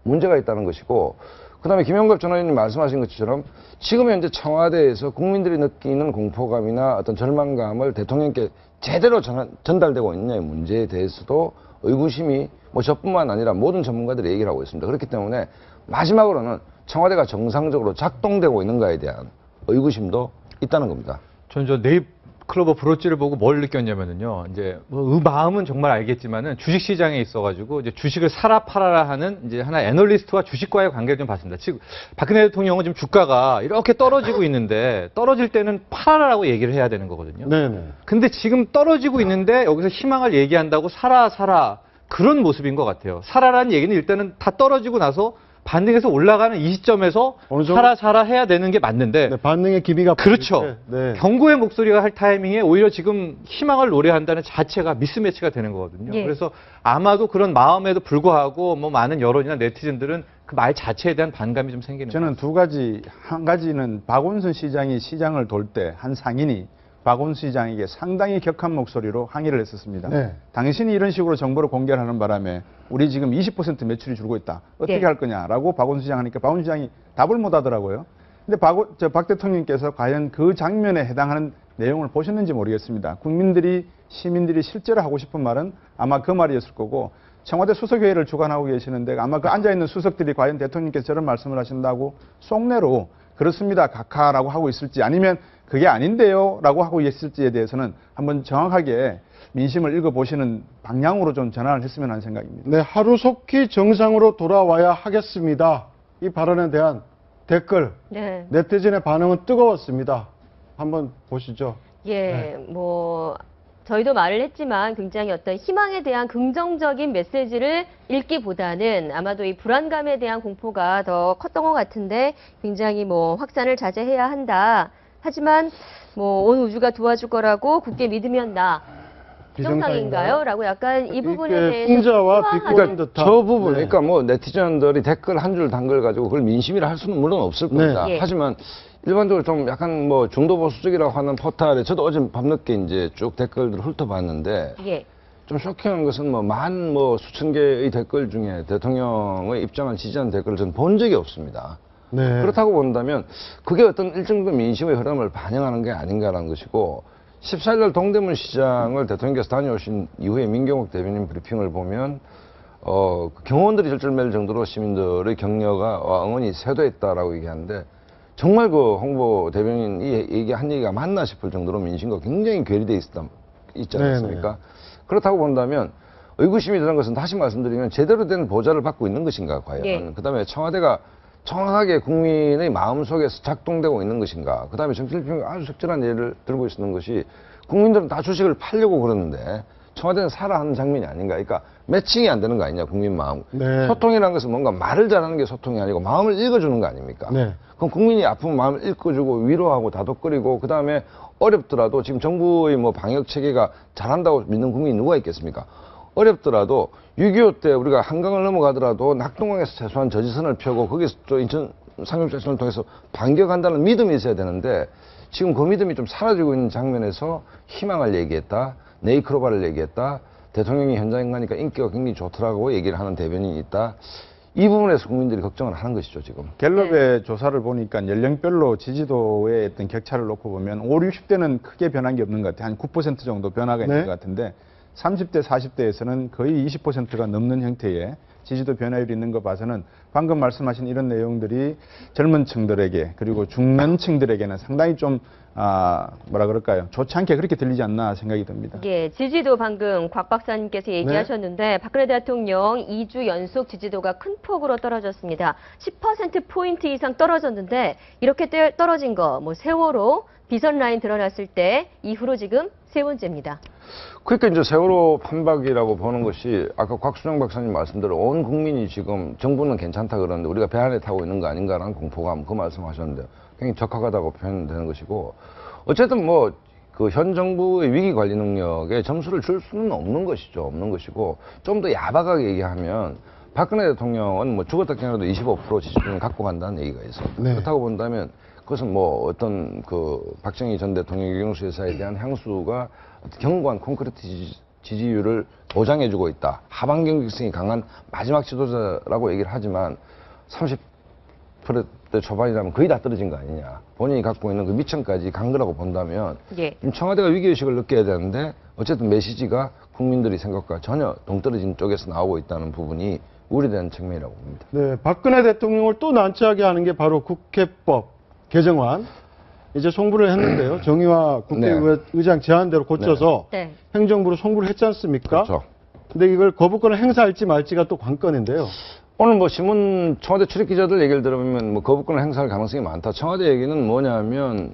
문제가 있다는 것이고 그다음에 김용갑 전 의원님 말씀하신 것처럼 지금 현재 청와대에서 국민들이 느끼는 공포감이나 어떤 절망감을 대통령께 제대로 전달되고 있느냐의 문제에 대해서도 의구심이 뭐 저뿐만 아니라 모든 전문가들이 얘기를 하고 있습니다. 그렇기 때문에 마지막으로는 청와대가 정상적으로 작동되고 있는가에 대한 의구심도 있다는 겁니다. 저는 저 네잎 클로버 브로치를 보고 뭘 느꼈냐면은요, 이제 뭐 마음은 정말 알겠지만은 주식 시장에 있어가지고 이제 주식을 사라 팔아라 하는 이제 하나 애널리스트와 주식과의 관계를 좀 봤습니다. 지금 박근혜 대통령은 지금 주가가 이렇게 떨어지고 있는데 떨어질 때는 팔아라라고 얘기를 해야 되는 거거든요. 네네. 근데 지금 떨어지고 있는데 여기서 희망을 얘기한다고 사라 그런 모습인 것 같아요. 사라라는 얘기는 일단은 다 떨어지고 나서 반등해서 올라가는 이 시점에서 어느 정도- 사라 해야 되는 게 맞는데 네, 반응의 기미가 그렇죠. 보일 때, 네. 경고의 목소리가 할 타이밍에 오히려 지금 희망을 노래한다는 자체가 미스매치가 되는 거거든요. 예. 그래서 아마도 그런 마음에도 불구하고 뭐 많은 여론이나 네티즌들은 그 말 자체에 대한 반감이 좀 생기는 거예요. 저는 두 가지, 한 가지는 박원순 시장이 시장을 돌 때 한 상인이 박원순 시장에게 상당히 격한 목소리로 항의를 했었습니다. 네. 당신이 이런 식으로 정보를 공개하는 바람에 우리 지금 20% 매출이 줄고 있다. 어떻게 네. 할 거냐라고 박원순 시장 하니까 박원순 시장이 답을 못 하더라고요. 근데 박 대통령께서 과연 그 장면에 해당하는 내용을 보셨는지 모르겠습니다. 국민들이, 시민들이 실제로 하고 싶은 말은 아마 그 말이었을 거고 청와대 수석회의를 주관하고 계시는데 아마 그 앉아있는 수석들이 과연 대통령께서 저런 말씀을 하신다고 속내로 그렇습니다, 각하라고 하고 있을지 아니면 그게 아닌데요 라고 하고 있을지에 대해서는 한번 정확하게 민심을 읽어보시는 방향으로 좀 전환을 했으면 하는 생각입니다. 네, 하루속히 정상으로 돌아와야 하겠습니다. 이 발언에 대한 댓글, 네. 네티즌의 반응은 뜨거웠습니다. 한번 보시죠. 예, 뭐 저희도 말을 했지만 굉장히 어떤 희망에 대한 긍정적인 메시지를 읽기보다는 아마도 이 불안감에 대한 공포가 더 컸던 것 같은데 굉장히 뭐 확산을 자제해야 한다. 하지만 뭐 온 우주가 도와줄 거라고 굳게 믿으면 나 비정상인가요? 라고 약간 이 부분에 이렇게 대해서 풍자와 희망하는- 비꼬는 듯한. 저 부분, 네. 그러니까 뭐 네티즌들이 댓글 한 줄 단글 가지고 그걸 민심이라 할 수는 물론 없을 겁니다. 네. 예. 하지만 일반적으로 좀 약간 뭐 중도 보수적이라고 하는 포탈에 저도 어제 밤늦게 이제 쭉 댓글들을 훑어봤는데 예. 좀 쇼킹한 것은 수천 개의 댓글 중에 대통령의 입장을 지지하는 댓글을 저는 본 적이 없습니다. 네. 그렇다고 본다면 그게 어떤 일정 정도 민심의 흐름을 반영하는 게 아닌가라는 것이고 14일날 동대문 시장을 대통령께서 다녀오신 이후에 민경욱 대변인 브리핑을 보면 경호원들이 절절매일 정도로 시민들의 격려와 응원이 쇄도했다라고 얘기하는데 정말 그 홍보 대변인이 한 얘기가 맞나 싶을 정도로 민심과 굉장히 괴리돼 있지 않습니까? 네네. 그렇다고 본다면 의구심이 드는 것은 다시 말씀드리면 제대로 된 보좌를 받고 있는 것인가 과연 예. 그다음에 청와대가 정확하게 국민의 마음속에서 작동되고 있는 것인가 그다음에 정치일평이 아주 적절한 예를 들고 있는 것이 국민들은 다 주식을 팔려고 그러는데 청와대는 사라 하는 장면이 아닌가 그러니까 매칭이 안 되는 거 아니냐 국민 마음 네. 소통이라는 것은 뭔가 말을 잘하는 게 소통이 아니고 마음을 읽어주는 거 아닙니까? 네. 그럼 국민이 아픈 마음을 읽어주고 위로하고 다독거리고 그 다음에 어렵더라도 지금 정부의 뭐 방역 체계가 잘한다고 믿는 국민이 누가 있겠습니까? 어렵더라도 6.25 때 우리가 한강을 넘어가더라도 낙동강에서 최소한 저지선을 펴고 거기서 또 인천 상륙작전을 통해서 반격한다는 믿음이 있어야 되는데 지금 그 믿음이 좀 사라지고 있는 장면에서 희망을 얘기했다. 네이크로바를 얘기했다. 대통령이 현장에 가니까 인기가 굉장히 좋더라고 얘기를 하는 대변인이 있다. 이 부분에서 국민들이 걱정을 하는 것이죠, 지금. 갤럽의 조사를 보니까 연령별로 지지도의 어떤 격차를 놓고 보면 5, 60대는 크게 변한 게 없는 것 같아요. 한 9% 정도 변화가 있는 네. 것 같은데 30대, 40대에서는 거의 20%가 넘는 형태의 지지도 변화율이 있는 거 봐서는 방금 말씀하신 이런 내용들이 젊은 층들에게 그리고 중년층들에게는 상당히 좀 뭐라 그럴까요? 좋지 않게 그렇게 들리지 않나 생각이 듭니다. 예, 지지도 방금 곽 박사님께서 얘기하셨는데 박근혜 대통령 2주 연속 지지도가 큰 폭으로 떨어졌습니다. 10%포인트 이상 떨어졌는데 이렇게 떨어진 거 뭐 세월호 비선 라인 드러났을 때 이후로 지금 세 번째입니다. 그러니까 이제 세월호 판박이라고 보는 것이 아까 곽수정 박사님 말씀대로 온 국민이 지금 정부는 괜찮다 그러는데 우리가 배 안에 타고 있는 거 아닌가라는 공포감 그 말씀하셨는데 굉장히 적확하다고 표현되는 것이고 어쨌든 뭐 그 현 정부의 위기 관리 능력에 점수를 줄 수는 없는 것이죠. 없는 것이고 좀 더 야박하게 얘기하면 박근혜 대통령은 뭐 죽었다 깨어나도 25% 지지율을 갖고 간다는 얘기가 있어요. 네. 그렇다고 본다면 그것은 뭐 어떤 그 박정희 전 대통령 유경수 여사에 대한 향수가 견고한 콘크리트 지지율을 보장해주고 있다. 하방 경직성이 강한 마지막 지도자라고 얘기를 하지만 30% 초반이라면 거의 다 떨어진 거 아니냐. 본인이 갖고 있는 그 미천까지 간 거라고 본다면 예. 지금 청와대가 위기의식을 느껴야 되는데 어쨌든 메시지가 국민들의 생각과 전혀 동떨어진 쪽에서 나오고 있다는 부분이 우려되는 측면이라고 봅니다. 네, 박근혜 대통령을 또 난처하게 하는 게 바로 국회법 개정안. 이제 송부를 했는데요. 정의화 국회의장 제안대로 고쳐서 네. 행정부로 송부를 했지 않습니까? 그렇죠. 근데 이걸 거부권을 행사할지 말지가 또 관건인데요. 오늘 뭐 신문 청와대 출입 기자들 얘기를 들어보면 뭐 거부권을 행사할 가능성이 많다. 청와대 얘기는 뭐냐면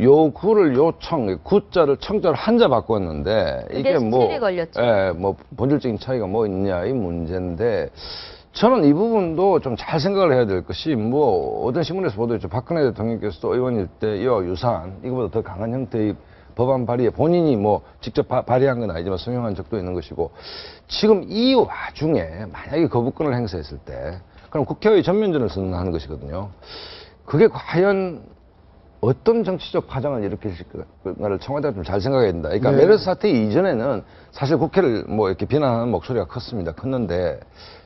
요구를 요청, 구자를 청자를 한자 바꿨는데 이게 뭐 17일이 걸렸죠. 예, 뭐 본질적인 차이가 뭐 있냐 이 문제인데 저는 이 부분도 좀 잘 생각을 해야 될 것이 뭐 어떤 신문에서 보도했죠. 박근혜 대통령께서도 의원일 때 이와 유사한 이거보다 더 강한 형태의 법안 발의에 본인이 뭐 직접 발의한 건 아니지만 성명한 적도 있는 것이고 지금 이 와중에 만약에 거부권을 행사했을 때 그럼 국회의 전면전을 선언하는 것이거든요. 그게 과연 어떤 정치적 파장을 일으킬까를 청와대가 좀 잘 생각해야 된다. 그러니까 네. 메르스 사태 이전에는 사실 국회를 뭐 이렇게 비난하는 목소리가 컸습니다. 컸는데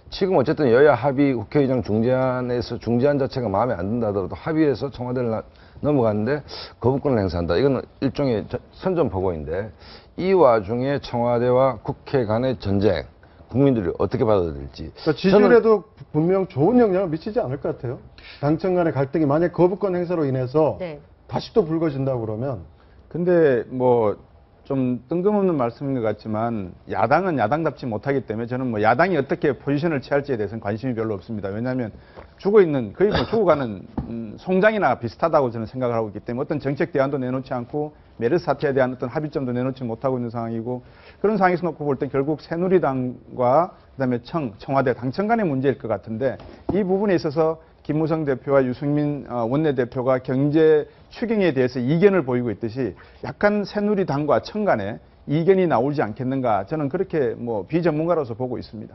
지금 어쨌든 여야 합의 국회의장 중재안에서 중재안 자체가 마음에 안 든다 하더라도 합의해서 청와대를 넘어갔는데 거부권을 행사한다. 이건 일종의 선전포고인데 이 와중에 청와대와 국회 간의 전쟁 국민들이 어떻게 받아들일지 그러니까 지지율에도 분명 좋은 영향을 미치지 않을 것 같아요. 당청 간의 갈등이 만약 거부권 행사로 인해서 네. 다시 또 불거진다고 그러면 근데 뭐 좀 뜬금없는 말씀인 것 같지만 야당은 야당답지 못하기 때문에 저는 뭐 야당이 어떻게 포지션을 취할지에 대해서는 관심이 별로 없습니다. 왜냐하면 죽어있는 거의 뭐 죽어가는 송장이나 비슷하다고 저는 생각을 하고 있기 때문에 어떤 정책 대안도 내놓지 않고 메르스 사태에 대한 어떤 합의점도 내놓지 못하고 있는 상황이고 그런 상황에서 놓고 볼 때 결국 새누리당과 그다음에 청와대 당청 간의 문제일 것 같은데 이 부분에 있어서 김무성 대표와 유승민 원내대표가 경제 추경에 대해서 이견을 보이고 있듯이 약간 새누리당과 청 간에 이견이 나오지 않겠는가 저는 그렇게 뭐 비전문가로서 보고 있습니다.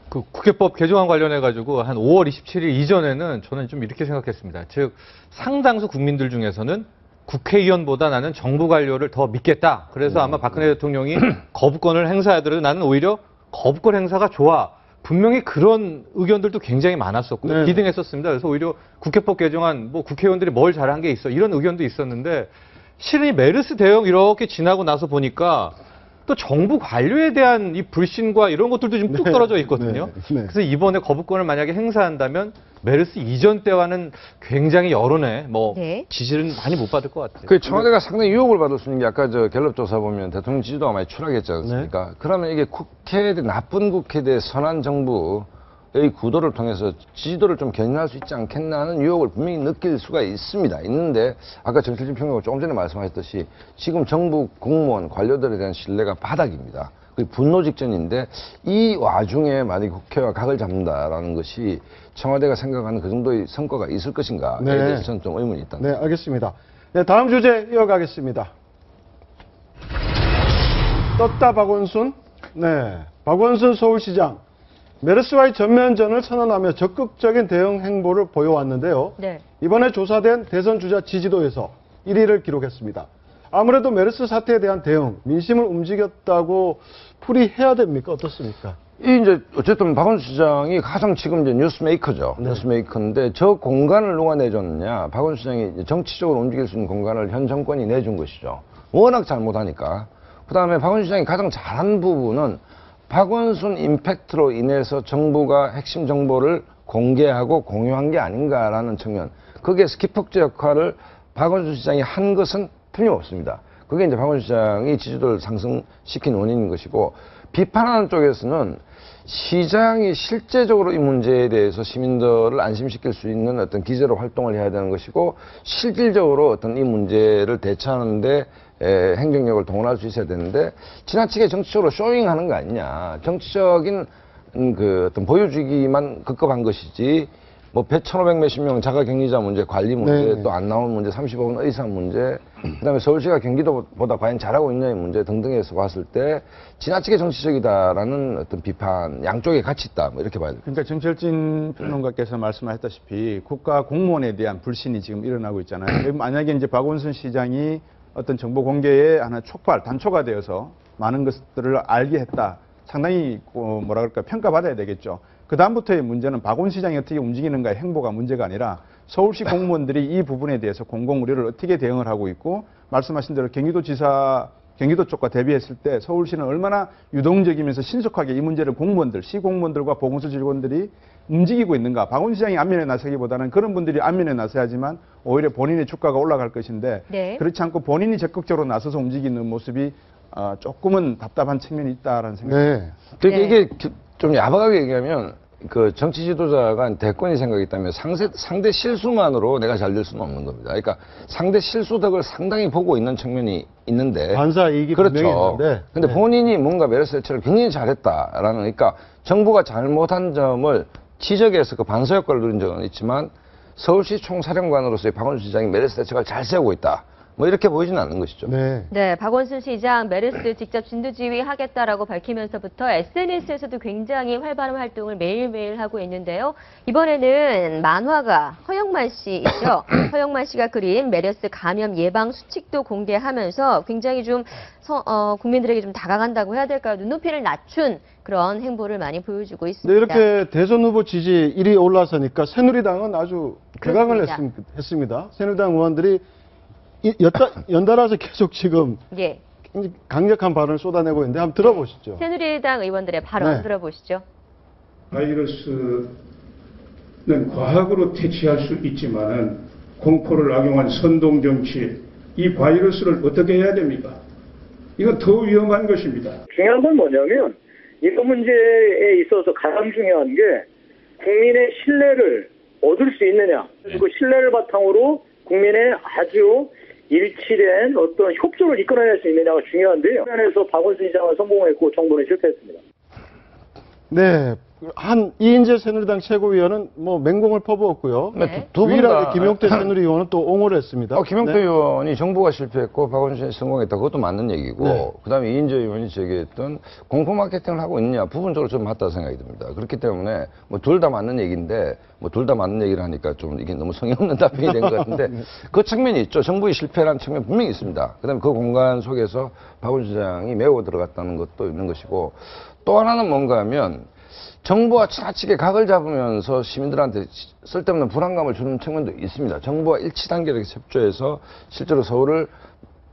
그 국회법 개정안 관련해 가지고 한 5월 27일 이전에는 저는 좀 이렇게 생각했습니다. 즉 상당수 국민들 중에서는 국회의원보다 나는 정부 관료를 더 믿겠다. 그래서 아마 박근혜 대통령이 거부권을 행사하더라도 나는 오히려 거부권 행사가 좋아. 분명히 그런 의견들도 굉장히 많았었고 네. 비등했었습니다. 그래서 오히려 국회법 개정안 뭐 국회의원들이 뭘 잘한 게 있어 이런 의견도 있었는데 실은 이 메르스 대응 이렇게 지나고 나서 보니까 또 정부 관료에 대한 이 불신과 이런 것들도 좀 뚝 떨어져 있거든요. 네. 그래서 이번에 거부권을 만약에 행사한다면 메르스 이전 때와는 굉장히 여론에 뭐 네. 지지를 많이 못 받을 것 같아요. 그 청와대가 상당히 유혹을 받을 수 있는 게 아까 저 갤럽 조사 보면 대통령 지지도가 많이 추락했지 않습니까? 그러면 이게 국회에 대해 나쁜 국회에 대해 선한 정부의 구도를 통해서 지지도를 좀 견인할 수 있지 않겠나 하는 유혹을 분명히 느낄 수가 있습니다. 있는데 아까 정철진 평론가 조금 전에 말씀하셨듯이 지금 정부 공무원 관료들에 대한 신뢰가 바닥입니다. 그 분노 직전인데 이 와중에 만약 국회와 각을 잡는다라는 것이 청와대가 생각하는 그 정도의 성과가 있을 것인가에 네. 대해서 저는 좀 의문이 있다. 네, 알겠습니다. 네, 다음 주제 이어가겠습니다. 떴다 박원순. 네, 박원순 서울시장. 메르스와의 전면전을 선언하며 적극적인 대응 행보를 보여왔는데요. 네. 이번에 조사된 대선 주자 지지도에서 1위를 기록했습니다. 아무래도 메르스 사태에 대한 대응, 민심을 움직였다고 풀이해야 됩니까? 어떻습니까? 이 이제 어쨌든 박원순 시장이 가장 지금 이제 뉴스메이커죠. 뉴스메이커인데 저 공간을 누가 내줬느냐? 박원순 시장이 정치적으로 움직일 수 있는 공간을 현 정권이 내준 것이죠. 워낙 잘못하니까. 그다음에 박원순 시장이 가장 잘한 부분은 박원순 임팩트로 인해서 정부가 핵심 정보를 공개하고 공유한 게 아닌가라는 측면. 거기에 스키폭제 역할을 박원순 시장이 한 것은 틀림없습니다. 그게 이제 박원순 시장이 지지도를 상승시킨 원인인 것이고, 비판하는 쪽에서는 시장이 실제적으로 이 문제에 대해서 시민들을 안심시킬 수 있는 어떤 기제로 활동을 해야 되는 것이고, 실질적으로 어떤 이 문제를 대처하는데 행정력을 동원할 수 있어야 되는데, 지나치게 정치적으로 쇼잉하는 거 아니냐. 정치적인 그 어떤 보여주기만 급급한 것이지, 뭐 1,500 몇십 명 자가격리자 문제, 관리 문제, 네. 또 안 나온 문제, 30억 원 의상 문제, 그다음에 서울시가 경기도보다 과연 잘하고 있냐의 문제 등등에서 봤을 때 지나치게 정치적이다라는 어떤 비판, 양쪽에 같이 있다, 뭐 이렇게 봐야 됩니다. 그러니까 정철진 평론가께서 말씀하셨다시피 국가 공무원에 대한 불신이 지금 일어나고 있잖아요. 만약에 이제 박원순 시장이 어떤 정보 공개에 하나 단초가 되어서 많은 것들을 알게 했다. 상당히 뭐라 그럴까 평가받아야 되겠죠. 그 다음부터의 문제는 박원 시장이 어떻게 움직이는가의 행보가 문제가 아니라 서울시 공무원들이 이 부분에 대해서 공공 우려를 어떻게 대응을 하고 있고, 말씀하신 대로 경기도지사 경기도 쪽과 대비했을 때 서울시는 얼마나 유동적이면서 신속하게 이 문제를 공무원들, 시 공무원들과 보건소 직원들이 움직이고 있는가. 박원 시장이 앞면에 나서기보다는 그런 분들이 앞면에 나서야지만 오히려 본인의 주가가 올라갈 것인데, 네. 그렇지 않고 본인이 적극적으로 나서서 움직이는 모습이 조금은 답답한 측면이 있다라는 생각이 듭니다. 네. 그러니까 네. 이게 좀 야박하게 얘기하면 그 정치 지도자가 대권이 생각이 있다면 상대 실수만으로 내가 잘 될 수는 없는 겁니다. 그러니까 상대 실수 덕을 상당히 보고 있는 측면이 있는데, 반사 이익이 분명히 그렇죠. 있는데. 근데 네. 본인이 뭔가 메르스 대처를 굉장히 잘했다라는, 그러니까 정부가 잘못한 점을 지적해서 그 반사 효과를 누린 적은 있지만 서울시 총사령관으로서의 박원순 시장이 메르스 대처를 잘 세우고 있다, 뭐 이렇게 보이지는 않는 것이죠. 네. 네, 박원순 시장 메르스 직접 진두지휘 하겠다라고 밝히면서부터 SNS에서도 굉장히 활발한 활동을 매일매일 하고 있는데요. 이번에는 만화가 허영만 씨 있죠. 허영만 씨가 그린 메르스 감염 예방 수칙도 공개하면서 굉장히 좀 국민들에게 좀 다가간다고 해야 될까요? 눈높이를 낮춘 그런 행보를 많이 보여주고 네, 있습니다. 이렇게 대선 후보 지지 1위 올라서니까 새누리당은 아주 개강을 그렇습니다. 했습니다. 새누리당 의원들이 연달아서 계속 지금 예. 굉장히 강력한 발언을 쏟아내고 있는데 한번 들어보시죠. 새누리당 의원들의 발언 네. 들어보시죠. 바이러스는 과학으로 퇴치할 수 있지만은 공포를 악용한 선동 정치, 이 바이러스를 어떻게 해야 됩니까? 이건 더 위험한 것입니다. 중요한 건 뭐냐면 이런 문제에 있어서 가장 중요한 게 국민의 신뢰를 얻을 수 있느냐. 그 신뢰를 바탕으로 국민의 아주 일치된 어떤 협조를 이끌어낼 수 있느냐가 중요한데요. 그래서 박원순 시장은 성공했고 정부는 실패했습니다. 네, 이인재 새누리당 최고위원은 뭐 맹공을 퍼부었고요. 네. 두 분 유일하게 다 김용태 새누리의원은 또 옹호를 했습니다. 김용태 네. 의원이 정부가 실패했고 박원순 시장이 성공했다. 그것도 맞는 얘기고, 네. 그다음에 이인재 의원이 제기했던 공포 마케팅을 하고 있느냐, 부분적으로 좀 맞다고 생각이 듭니다. 그렇기 때문에 뭐 둘 다 맞는 얘기인데, 뭐 둘 다 맞는 얘기를 하니까 좀 이게 너무 성의 없는 답변이 된 것 같은데 그 측면이 있죠. 정부의 실패라는 측면 분명히 있습니다. 그다음에 그 공간 속에서 박원순 시장이 메고 들어갔다는 것도 있는 것이고, 또 하나는 뭔가 하면 정부와 지나치게 각을 잡으면서 시민들한테 쓸데없는 불안감을 주는 측면도 있습니다. 정부와 일치 단계를 협조해서 실제로 서울을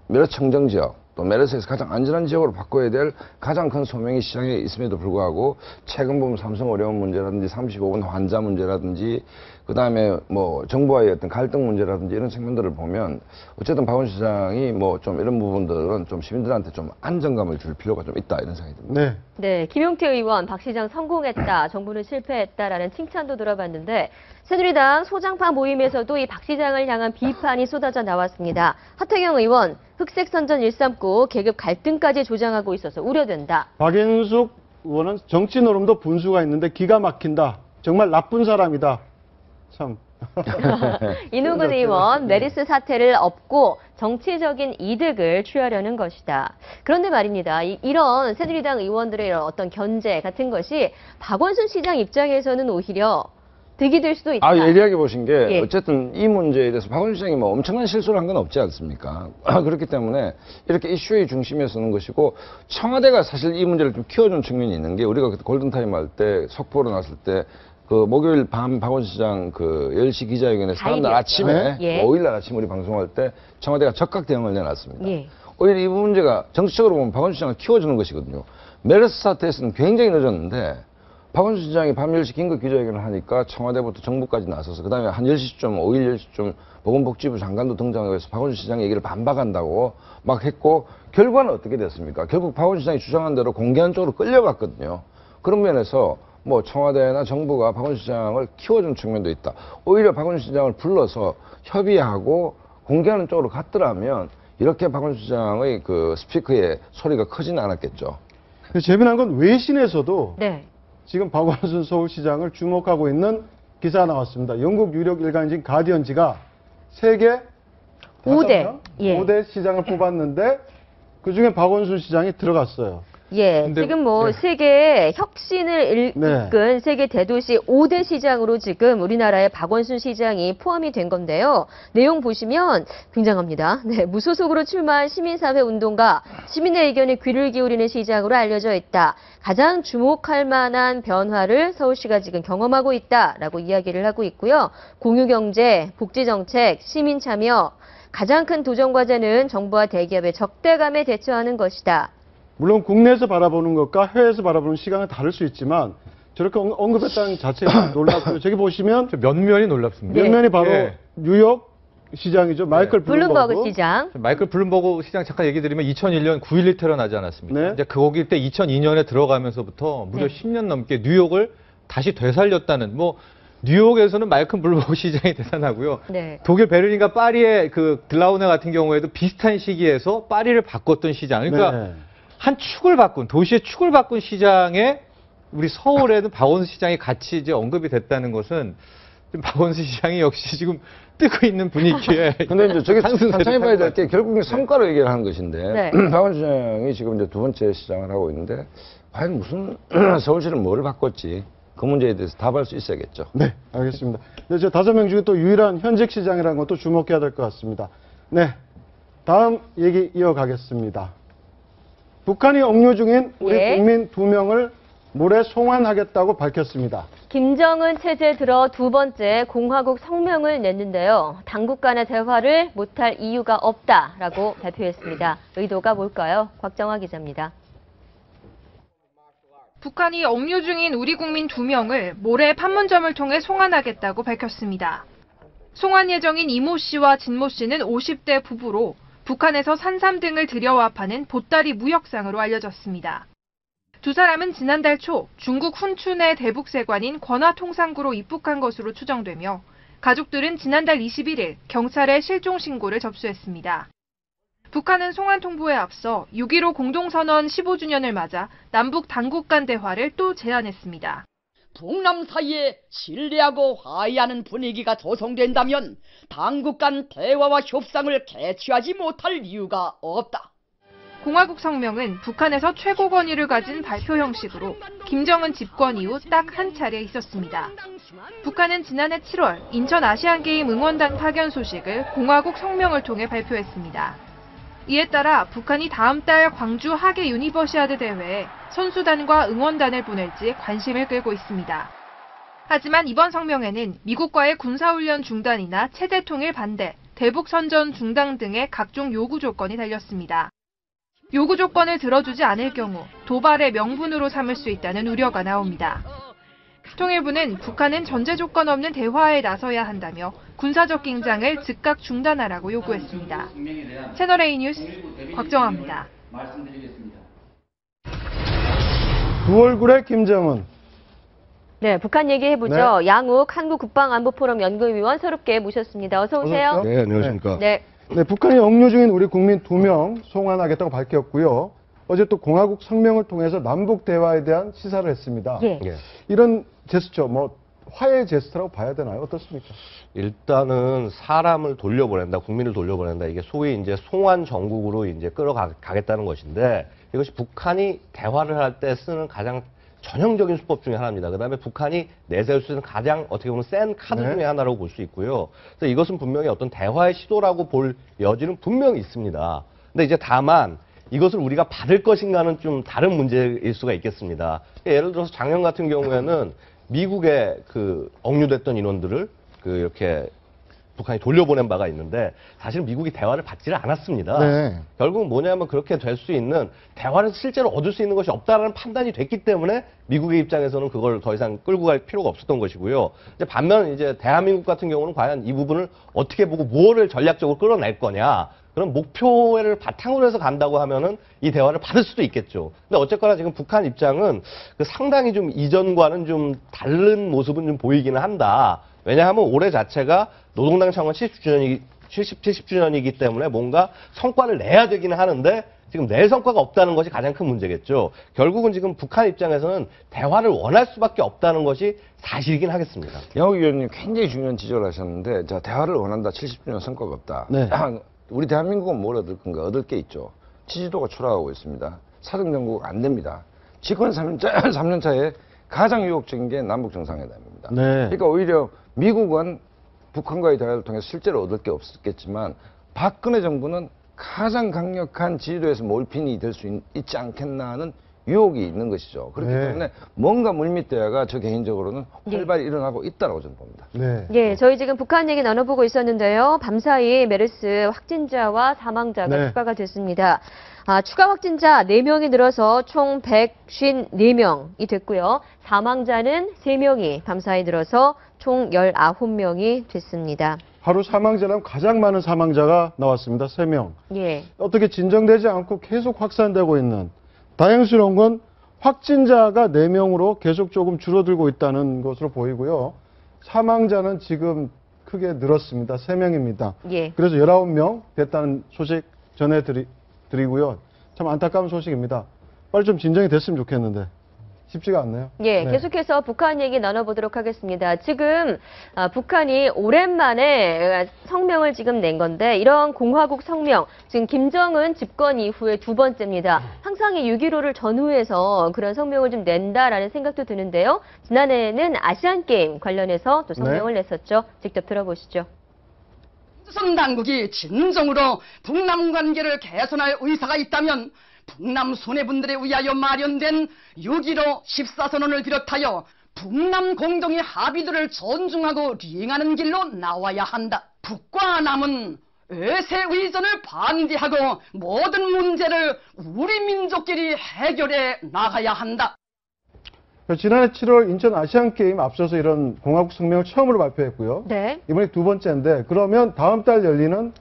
메르스 청정 지역, 또 메르스에서 가장 안전한 지역으로 바꿔야 될 가장 큰 소명이 시장에 있음에도 불구하고 최근 보면 삼성 어려운 문제라든지 35분 환자 문제라든지 그다음에 뭐 정부와의 어떤 갈등 문제라든지 이런 측면들을 보면 어쨌든 박원순 시장이 뭐 좀 이런 부분들은 좀 시민들한테 좀 안정감을 줄 필요가 좀 있다 이런 생각이 듭니다. 네. 네, 김용태 의원, 박 시장 성공했다, 정부는 실패했다라는 칭찬도 들어봤는데 새누리당 소장파 모임에서도 이 박 시장을 향한 비판이 쏟아져 나왔습니다. 하태경 의원, 흑색 선전 139 계급 갈등까지 조장하고 있어서 우려된다. 박인숙 의원은 정치 노름도 분수가 있는데 기가 막힌다. 정말 나쁜 사람이다. 참. 이노근 의원, 메르스 사태를 엎고 정치적인 이득을 취하려는 것이다. 그런데 말입니다. 이런 새누리당 의원들의 이런 어떤 견제 같은 것이 박원순 시장 입장에서는 오히려 득이 될 수도 있다. 예리하게 보신 게 예. 어쨌든 이 문제에 대해서 박원순 시장이 뭐 엄청난 실수를 한 건 없지 않습니까? 그렇기 때문에 이렇게 이슈의 중심에 서는 것이고 청와대가 사실 이 문제를 좀 키워준 측면이 있는 게 우리가 그때 골든타임 할 때 속보로 났을 때 그 목요일 밤 박원순 시장 그 10시 기자회견에서 다음날 아침에 예. 5일날 아침 우리 방송할 때 청와대가 적극 대응을 내놨습니다. 예. 오히려 이 문제가 정치적으로 보면 박원순 시장을 키워주는 것이거든요. 메르스 사태에서는 굉장히 늦었는데 박원순 시장이 밤 10시 긴급 기자회견을 하니까 청와대부터 정부까지 나서서 그다음에 한 10시쯤 5일 10시쯤 보건복지부 장관도 등장하고 해서 박원순 시장 얘기를 반박한다고 막 했고 결과는 어떻게 됐습니까? 결국 박원순 시장이 주장한 대로 공개한 쪽으로 끌려갔거든요. 그런 면에서 뭐 청와대나 정부가 박원순 시장을 키워준 측면도 있다. 오히려 박원순 시장을 불러서 협의하고 공개하는 쪽으로 갔더라면 이렇게 박원순 시장의 그 스피커의 소리가 크지는 않았겠죠. 재미난 건 외신에서도 네. 지금 박원순 서울시장을 주목하고 있는 기사가 나왔습니다. 영국 유력 일간지인 가디언지가 세계 5대. 예. 5대 시장을 뽑았는데 그중에 박원순 시장이 들어갔어요. 예, 근데, 지금 뭐 네. 세계 혁신을 네. 이끈 세계 대도시 5대 시장으로 지금 우리나라의 박원순 시장이 포함이 된 건데요. 내용 보시면 굉장합니다. 네, 무소속으로 출마한 시민사회 운동가, 시민의 의견에 귀를 기울이는 시장으로 알려져 있다. 가장 주목할 만한 변화를 서울시가 지금 경험하고 있다라고 이야기를 하고 있고요. 공유경제, 복지정책, 시민참여, 가장 큰 도전 과제는 정부와 대기업의 적대감에 대처하는 것이다. 물론 국내에서 바라보는 것과 해외에서 바라보는 시각은 다를 수 있지만 저렇게 언급했다는 자체가 놀랍고요. 저기 보시면 면면이 놀랍습니다. 면면이 바로 예. 뉴욕 시장이죠. 마이클 블룸버그 시장. 마이클 블룸버그 시장 잠깐 얘기 드리면 2001년 9.11 테러 나지 않았습니까? 네. 이제 거기 때 2002년에 들어가면서부터 무려 네. 10년 넘게 뉴욕을 다시 되살렸다는 뭐 뉴욕에서는 마이클 블룸버그 시장이 대단하고요. 네. 독일 베를린과 파리의 그 글라우네 같은 경우에도 비슷한 시기에서 파리를 바꿨던 시장. 그러니까 네. 한 축을 바꾼 도시의 축을 바꾼 시장에 우리 서울에는 박원순 시장이 같이 이제 언급이 됐다는 것은 좀 박원순 시장이 역시 지금 뜨고 있는 분위기에. 근데 이제 저게 상승세를 천천히 봐야 될 게 타는 결국은 성과로 얘기를 하는 것인데 네. 박원순 시장이 지금 이제 두 번째 시장을 하고 있는데 과연 무슨 서울시는 뭐를 바꿨지 그 문제에 대해서 답할 수 있어야겠죠. 네, 알겠습니다. 네, 저 5명 중에 또 유일한 현직 시장이라는 것도 주목해야 될 것 같습니다. 네, 다음 얘기 이어가겠습니다. 북한이 억류 중인 우리 예. 국민 2명을 모레 송환하겠다고 밝혔습니다. 김정은 체제 들어 두 번째 공화국 성명을 냈는데요. 당국 간의 대화를 못할 이유가 없다라고 발표했습니다. 의도가 뭘까요? 곽정화 기자입니다. 북한이 억류 중인 우리 국민 2명을 모레 판문점을 통해 송환하겠다고 밝혔습니다. 송환 예정인 이모 씨와 진모 씨는 50대 부부로 북한에서 산삼 등을 들여와 파는 보따리 무역상으로 알려졌습니다. 두 사람은 지난달 초 중국 훈춘의 대북세관인 권화통상구로 입국한 것으로 추정되며 가족들은 지난달 21일 경찰에 실종 신고를 접수했습니다. 북한은 송환 통보에 앞서 6.15 공동선언 15주년을 맞아 남북 당국 간 대화를 또 제안했습니다. 북남 사이에 신뢰하고 화해하는 분위기가 조성된다면 당국 간 대화와 협상을 개최하지 못할 이유가 없다. 공화국 성명은 북한에서 최고 권위를 가진 발표 형식으로 김정은 집권 이후 딱 한 차례 있었습니다. 북한은 지난해 7월 인천 아시안게임 응원단 파견 소식을 공화국 성명을 통해 발표했습니다. 이에 따라 북한이 다음 달 광주 하계 유니버시아드 대회에 선수단과 응원단을 보낼지 관심을 끌고 있습니다. 하지만 이번 성명에는 미국과의 군사훈련 중단이나 체제 통일 반대, 대북 선전 중단 등의 각종 요구 조건이 달렸습니다. 요구 조건을 들어주지 않을 경우 도발의 명분으로 삼을 수 있다는 우려가 나옵니다. 통일부는 북한은 전제 조건 없는 대화에 나서야 한다며 군사적 긴장을 즉각 중단하라고 요구했습니다. 채널A 뉴스 곽정아입니다. 2 얼굴의 김정은. 네, 북한 얘기해보죠. 네. 양욱 한국국방안보포럼 연구위원 새롭게 모셨습니다. 어서 오세요. 네, 안녕하십니까. 네. 네, 북한이 억류 중인 우리 국민 2명 송환하겠다고 밝혔고요. 어제 또 공화국 성명을 통해서 남북 대화에 대한 시사를 했습니다. 예. 이런 제스처, 화해 제스처라고 봐야 되나요? 어떻습니까? 일단은 사람을 돌려보낸다, 국민을 돌려보낸다. 이게 소위 이제 송환 정국으로 이제 끌어가겠다는 것인데 이것이 북한이 대화를 할 때 쓰는 가장 전형적인 수법 중에 하나입니다. 그 다음에 북한이 내세울 수 있는 가장 어떻게 보면 센 카드 중에 하나라고 볼 수 있고요. 그래서 이것은 분명히 어떤 대화의 시도라고 볼 여지는 분명히 있습니다. 근데 이제 다만 이것을 우리가 받을 것인가는 좀 다른 문제일 수가 있겠습니다. 예를 들어서 작년 같은 경우에는 미국에 억류됐던 인원들을 이렇게 북한이 돌려보낸 바가 있는데 사실 미국이 대화를 받지를 않았습니다. 네. 결국은 뭐냐면 그렇게 될 수 있는 대화를 실제로 얻을 수 있는 것이 없다라는 판단이 됐기 때문에 미국의 입장에서는 그걸 더 이상 끌고 갈 필요가 없었던 것이고요. 이제 반면 이제 대한민국 같은 경우는 과연 이 부분을 어떻게 보고 무엇을 전략적으로 끌어낼 거냐. 그런 목표를 바탕으로 해서 간다고 하면은 이 대화를 받을 수도 있겠죠. 근데 어쨌거나 지금 북한 입장은 상당히 좀 이전과는 좀 다른 모습은 좀 보이기는 한다. 왜냐하면 올해 자체가 노동당 창원 70주년이기 때문에 뭔가 성과를 내야 되기는 하는데 지금 낼 성과가 없다는 것이 가장 큰 문제겠죠. 결국은 지금 북한 입장에서는 대화를 원할 수밖에 없다는 것이 사실이긴 하겠습니다. 양욱 의원님 굉장히 중요한 지적을 하셨는데 자, 대화를 원한다. 70주년 성과가 없다. 네. 우리 대한민국은 뭘 얻을 건가? 얻을 게 있죠. 지지도가 추락하고 있습니다. 사정정국 안 됩니다. 집권 3년 차에 가장 유혹적인 게 남북 정상회담입니다. 네. 그러니까 오히려 미국은 북한과의 대화를 통해 실제로 얻을 게 없었겠지만 박근혜 정부는 가장 강력한 지지도에서 몰핀이 될 수 있지 않겠나 하는 유혹이 있는 것이죠. 그렇기 네. 때문에 뭔가 물밑 대화가 저 개인적으로는 활발히 일어나고 있다고 저는 봅니다. 네. 예, 저희 지금 북한 얘기 나눠보고 있었는데요. 밤사이 메르스 확진자와 사망자가 네. 추가가 됐습니다. 추가 확진자 4명이 늘어서 총 154명이 됐고요. 사망자는 3명이 밤사이 늘어서 총 19명이 됐습니다. 하루 사망자라면 가장 많은 사망자가 나왔습니다. 3명. 예. 어떻게 진정되지 않고 계속 확산되고 있는, 다행스러운 건 확진자가 4명으로 계속 조금 줄어들고 있다는 것으로 보이고요. 사망자는 지금 크게 늘었습니다. 3명입니다. 예. 그래서 19명 됐다는 소식 전해드리고요. 참 안타까운 소식입니다. 빨리 좀 진정이 됐으면 좋겠는데 쉽지가 않네요. 예, 네. 계속해서 북한 얘기 나눠보도록 하겠습니다. 지금 북한이 오랜만에 성명을 지금 낸 건데 이런 공화국 성명, 지금 김정은 집권 이후에 2번째입니다. 항상 이 6.15를 전후해서 그런 성명을 좀 낸다라는 생각도 드는데요. 지난해에는 아시안게임 관련해서 또 성명을 냈었죠. 직접 들어보시죠. 조선 당국이 진정으로 북남 관계를 개선할 의사가 있다면 북남 손해분들에 의하여 마련된 6.15 14선언을 비롯하여 북남 공동의 합의들을 존중하고 리행하는 길로 나와야 한다. 북과 남은 외세 의전을 반대하고 모든 문제를 우리 민족끼리 해결해 나가야 한다. 지난해 7월 인천 아시안게임 앞서서 이런 공화국 성명을 처음으로 발표했고요. 네. 이번에 2번째인데 그러면 다음 달 열리는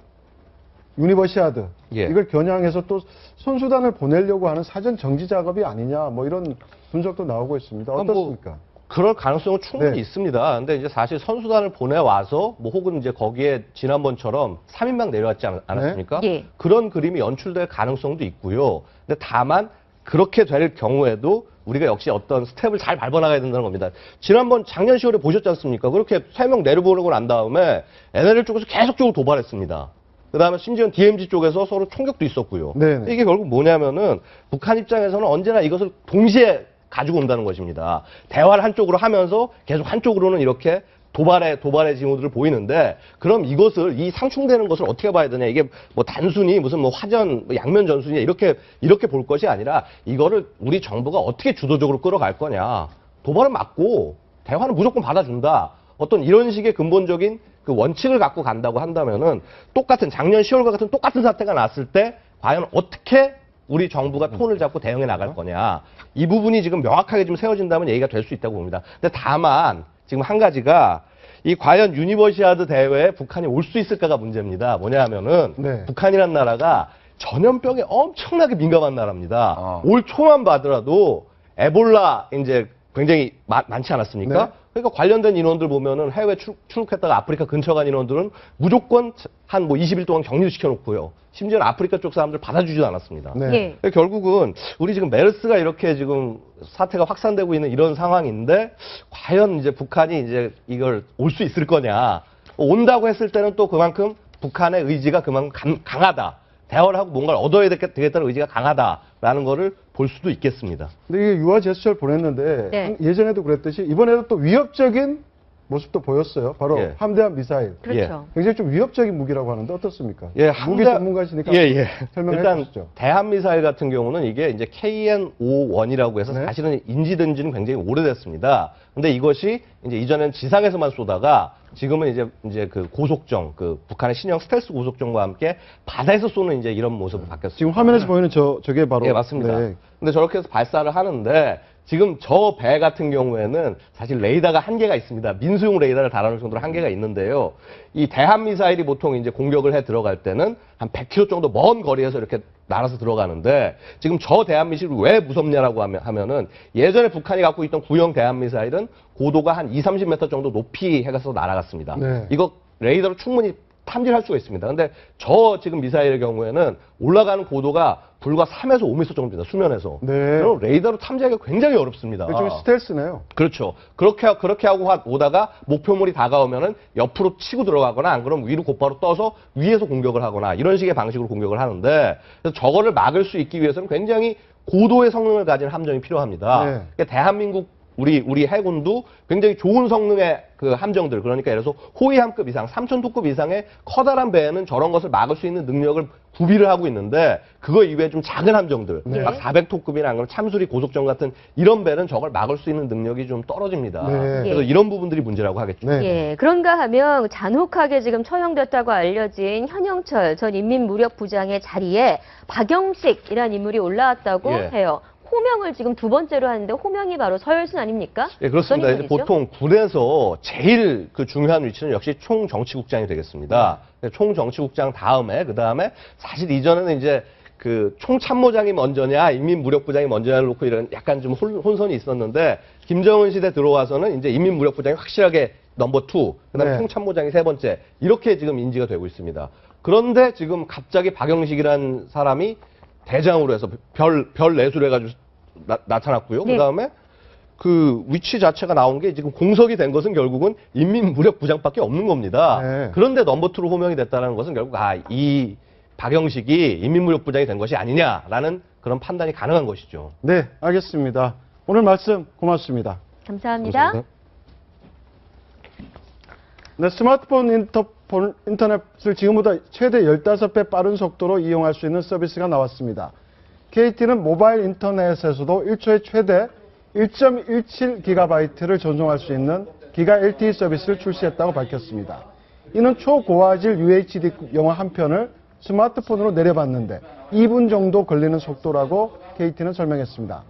유니버시아드 이걸 겨냥해서 또 선수단을 보내려고 하는 사전 정지 작업이 아니냐 이런 분석도 나오고 있습니다. 어떻습니까? 그럴 가능성은 충분히 네. 있습니다. 근데 이제 사실 선수단을 보내와서 혹은 이제 거기에 지난번처럼 3인방 내려왔지 않았습니까? 네. 예. 그런 그림이 연출될 가능성도 있고요. 근데 다만 그렇게 될 경우에도 우리가 역시 어떤 스텝을 잘 밟아나가야 된다는 겁니다. 지난번 작년 10월에 보셨지 않습니까? 그렇게 3명 내려보내고 난 다음에 NLL 쪽에서 계속적으로 도발했습니다. 그 다음에 심지어 DMZ 쪽에서 서로 총격도 있었고요. 네네. 이게 결국 뭐냐면은 북한 입장에서는 언제나 이것을 동시에 가지고 온다는 것입니다. 대화를 한쪽으로 하면서 계속 한쪽으로는 이렇게 도발의 징후들을 보이는데, 그럼 이것을, 이 상충되는 것을 어떻게 봐야 되냐. 이게 뭐 단순히 무슨 뭐 화전, 양면 전술이냐 이렇게 볼 것이 아니라 이거를 우리 정부가 어떻게 주도적으로 끌어갈 거냐. 도발을 막고 대화는 무조건 받아준다. 어떤 이런 식의 근본적인 그 원칙을 갖고 간다고 한다면은 똑같은 작년 10월과 같은 똑같은 사태가 났을 때 과연 어떻게 우리 정부가 톤을 잡고 대응해 나갈 거냐. 이 부분이 지금 명확하게 좀 세워진다면 얘기가 될 수 있다고 봅니다. 근데 다만 지금 한 가지가 이 과연 유니버시아드 대회에 북한이 올 수 있을까가 문제입니다. 뭐냐 하면은 네. 북한이란 나라가 전염병에 엄청나게 민감한 나라입니다. 올 초만 봐더라도 에볼라 이제 굉장히 많지 않았습니까? 네. 그러니까 관련된 인원들 보면은 해외 출국했다가 아프리카 근처 간 인원들은 무조건 한 뭐 20일 동안 격리를 시켜놓고요. 심지어는 아프리카 쪽 사람들 받아주지도 않았습니다. 네. 예. 그러니까 결국은 우리 지금 메르스가 이렇게 지금 사태가 확산되고 있는 이런 상황인데 과연 이제 북한이 이제 이걸 올 수 있을 거냐. 온다고 했을 때는 또 그만큼 북한의 의지가 그만큼 강하다. 대화를 하고 뭔가를 얻어야 되겠다는 의지가 강하다라는 거를 볼 수도 있겠습니다. 근데 이게 유화 제스처를 보냈는데 네. 예전에도 그랬듯이 이번에도 또 위협적인 모습도 보였어요. 바로 예. 함대함 미사일. 그렇죠. 굉장히 좀 위협적인 무기라고 하는데 어떻습니까? 예, 무기 전문가시니까 설명해 일단 주시죠. 대한미사일 같은 경우는 이게 이제 KN-51이라고 해서 네. 사실은 인지된 지는 굉장히 오래됐습니다. 근데 이것이 이제 이전엔 지상에서만 쏘다가 지금은 이제 그 고속정, 그 북한의 신형 스텔스 고속정과 함께 바다에서 쏘는 이제 이런 모습으로 바뀌었습니다. 지금 화면에서 보이는 저게 바로 예, 맞습니다. 네. 근데 저렇게 해서 발사를 하는데 지금 저 배 같은 경우에는 사실 레이더가 한계가 있습니다. 민수용 레이더를 달아놓을 정도로 한계가 있는데요. 이 대한미사일이 보통 이제 공격을 해 들어갈 때는 한 100km 정도 먼 거리에서 이렇게 날아서 들어가는데 지금 저 대한미사일이 왜 무섭냐라고 하면은 예전에 북한이 갖고 있던 구형 대한미사일은 고도가 한 20-30m 정도 높이 해가서 날아갔습니다. 네. 이거 레이더로 충분히 탐지할 수가 있습니다. 근데 저 지금 미사일의 경우에는 올라가는 고도가 불과 3에서 5m 정도입니다. 수면에서. 네. 그럼 레이더로 탐지하기가 굉장히 어렵습니다. 일종의 스텔스네요. 그렇죠. 그렇게 하고 오다가 목표물이 다가오면은 옆으로 치고 들어가거나 안 그러면 위로 곧바로 떠서 위에서 공격을 하거나 이런 식의 방식으로 공격을 하는데 그래서 저거를 막을 수 있기 위해서는 굉장히 고도의 성능을 가진 함정이 필요합니다. 네. 그러니까 대한민국 우리 해군도 굉장히 좋은 성능의 그 함정들, 그러니까 예를 들어서 호위함급 이상, 3,000토급 이상의 커다란 배에는 저런 것을 막을 수 있는 능력을 구비를 하고 있는데 그거 이외에 좀 작은 함정들, 네. 막 400토급이나 아니면 참수리 고속정 같은 이런 배는 저걸 막을 수 있는 능력이 좀 떨어집니다. 네. 그래서 이런 부분들이 문제라고 하겠죠. 네. 예, 그런가 하면 잔혹하게 지금 처형됐다고 알려진 현영철 전 인민무력부장의 자리에 박영식이라는 인물이 올라왔다고 예. 해요. 호명을 지금 두 번째로 하는데 호명이 바로 서열순 아닙니까? 예, 그렇습니다. 어떤 이제 인물이죠? 보통 군에서 제일 그 중요한 위치는 역시 총정치국장이 되겠습니다. 총정치국장 다음에, 그 다음에 사실 이전에는 이제 그 총참모장이 먼저냐, 인민무력부장이 먼저냐를 놓고 이런 약간 좀 혼선이 있었는데 김정은 시대 들어와서는 이제 인민무력부장이 확실하게 넘버 2, 그 다음에 네. 총참모장이 세 번째, 이렇게 지금 인지가 되고 있습니다. 그런데 지금 갑자기 박영식이라는 사람이 대장으로 해서 별 내수를 해가지고 나타났고요. 네. 그 다음에 그 위치 자체가 나온 게 지금 공석이 된 것은 결국은 인민무력부장밖에 없는 겁니다. 네. 그런데 넘버2로 호명이 됐다는 것은 결국 이 박영식이 인민무력부장이 된 것이 아니냐라는 그런 판단이 가능한 것이죠. 네, 알겠습니다. 오늘 말씀 고맙습니다. 감사합니다. 네, 스마트폰 인터넷을 지금보다 최대 15배 빠른 속도로 이용할 수 있는 서비스가 나왔습니다. KT는 모바일 인터넷에서도 1초에 최대 1.17GB를 전송할 수 있는 기가 LTE 서비스를 출시했다고 밝혔습니다. 이는 초고화질 UHD 영화 한 편을 스마트폰으로 내려봤는데 2분 정도 걸리는 속도라고 KT는 설명했습니다.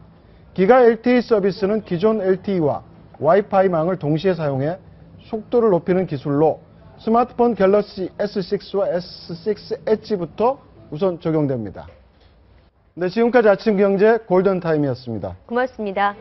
기가 LTE 서비스는 기존 LTE와 와이파이망을 동시에 사용해 속도를 높이는 기술로 스마트폰 갤럭시 S6와 S6 엣지부터 우선 적용됩니다. 네, 지금까지 아침 경제 골든타임이었습니다. 고맙습니다.